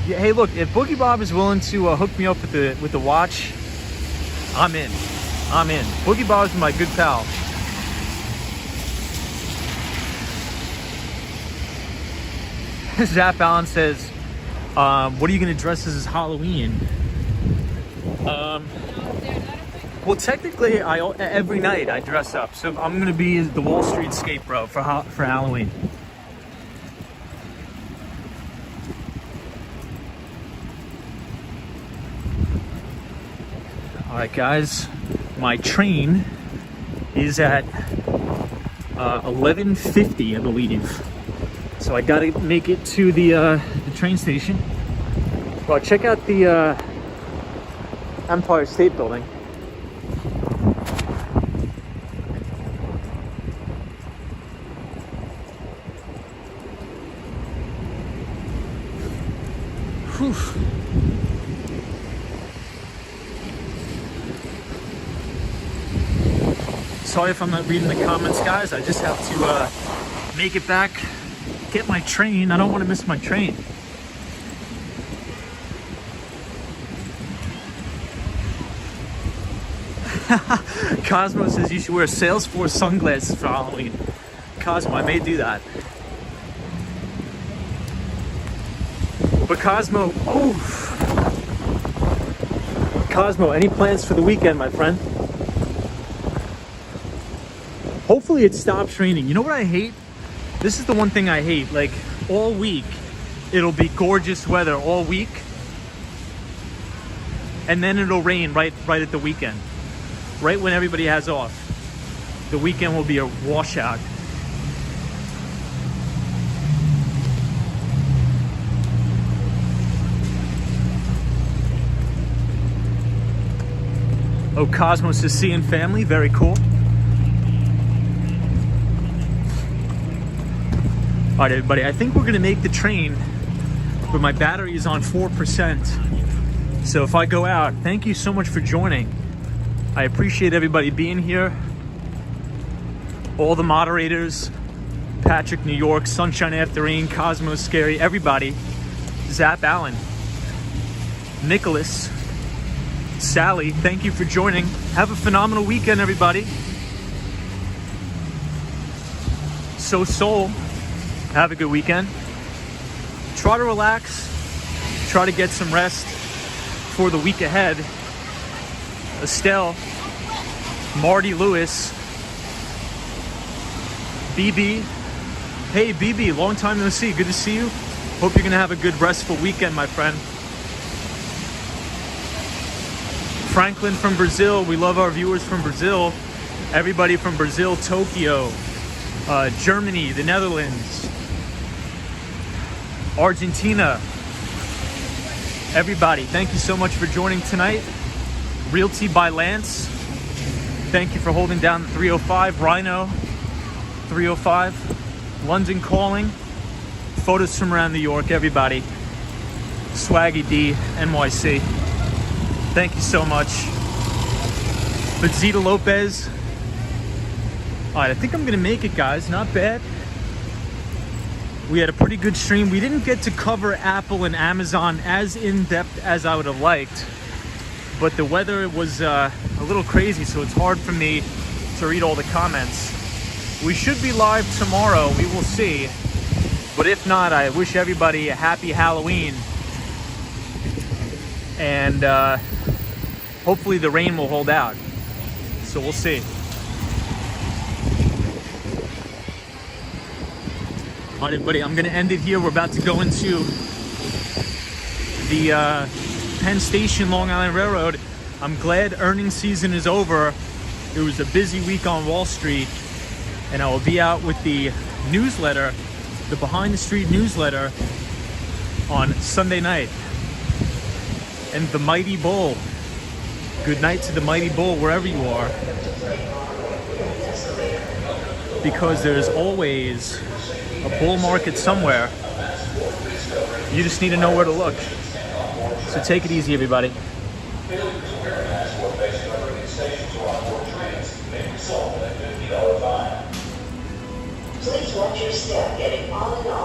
Hey, look, if Boogie Bob is willing to hook me up with the watch, I'm in. I'm in. Boogie Bob's my good pal. Zap Allen says, what are you going to dress as Halloween? Well, technically, every night I dress up. So I'm going to be the Wall Street scapegoat for Halloween. All right, guys. My train is at 11:50, I believe. So I gotta make it to the train station. Well, check out the Empire State Building. Whew. Sorry if I'm not reading the comments, guys. I just have to make it back, get my train. I don't want to miss my train. Cosmo says you should wear Salesforce sunglasses for Halloween. Cosmo, I may do that. But Cosmo, Cosmo, any plans for the weekend, my friend? Hopefully it stops raining. You know what I hate? This is the one thing I hate. Like, all week, it'll be gorgeous weather all week. And then it'll rain right at the weekend. Right when everybody has off. The weekend will be a washout. Oh, Cosmos is seeing family. Very cool. All right, everybody, I think we're gonna make the train, but my battery is on 4%. So if I go out, thank you so much for joining. I appreciate everybody being here. all the moderators, Patrick, New York, Sunshine After Rain, Cosmos Scary, everybody, Zap Allen, Nicholas, Sally, thank you for joining. Have a phenomenal weekend, everybody. So Soul, have a good weekend. Try to relax, try to get some rest for the week ahead. Estelle, Marty Lewis, BB. Hey BB, long time no see, good to see you. Hope you're gonna have a good restful weekend, my friend. Franklin from Brazil, we love our viewers from Brazil. Everybody from Brazil, Tokyo, Germany, the Netherlands, Argentina. Everybody, thank you so much for joining tonight. Realty by Lance, thank you for holding down the 305. Rhino, 305. London Calling, photos from around New York, everybody. Swaggy D, NYC. Thank you so much. But Zeta Lopez. All right, I think I'm gonna make it, guys. Not bad. We had a pretty good stream. We didn't get to cover Apple and Amazon as in-depth as I would have liked, but the weather was a little crazy, so it's hard for me to read all the comments. We should be live tomorrow, we will see. But if not, I wish everybody a happy Halloween. And hopefully the rain will hold out. So we'll see. All right, everybody, I'm gonna end it here. We're about to go into the Penn Station, Long Island Railroad. I'm glad earnings season is over. It was a busy week on Wall Street, and I will be out with the newsletter, the Behind the Street newsletter, on Sunday night. And the Mighty Bull. Good night to the Mighty Bull, wherever you are. Because there's always a bull market somewhere. You just need to know where to look. So take it easy, everybody. Please watch your step getting on and off.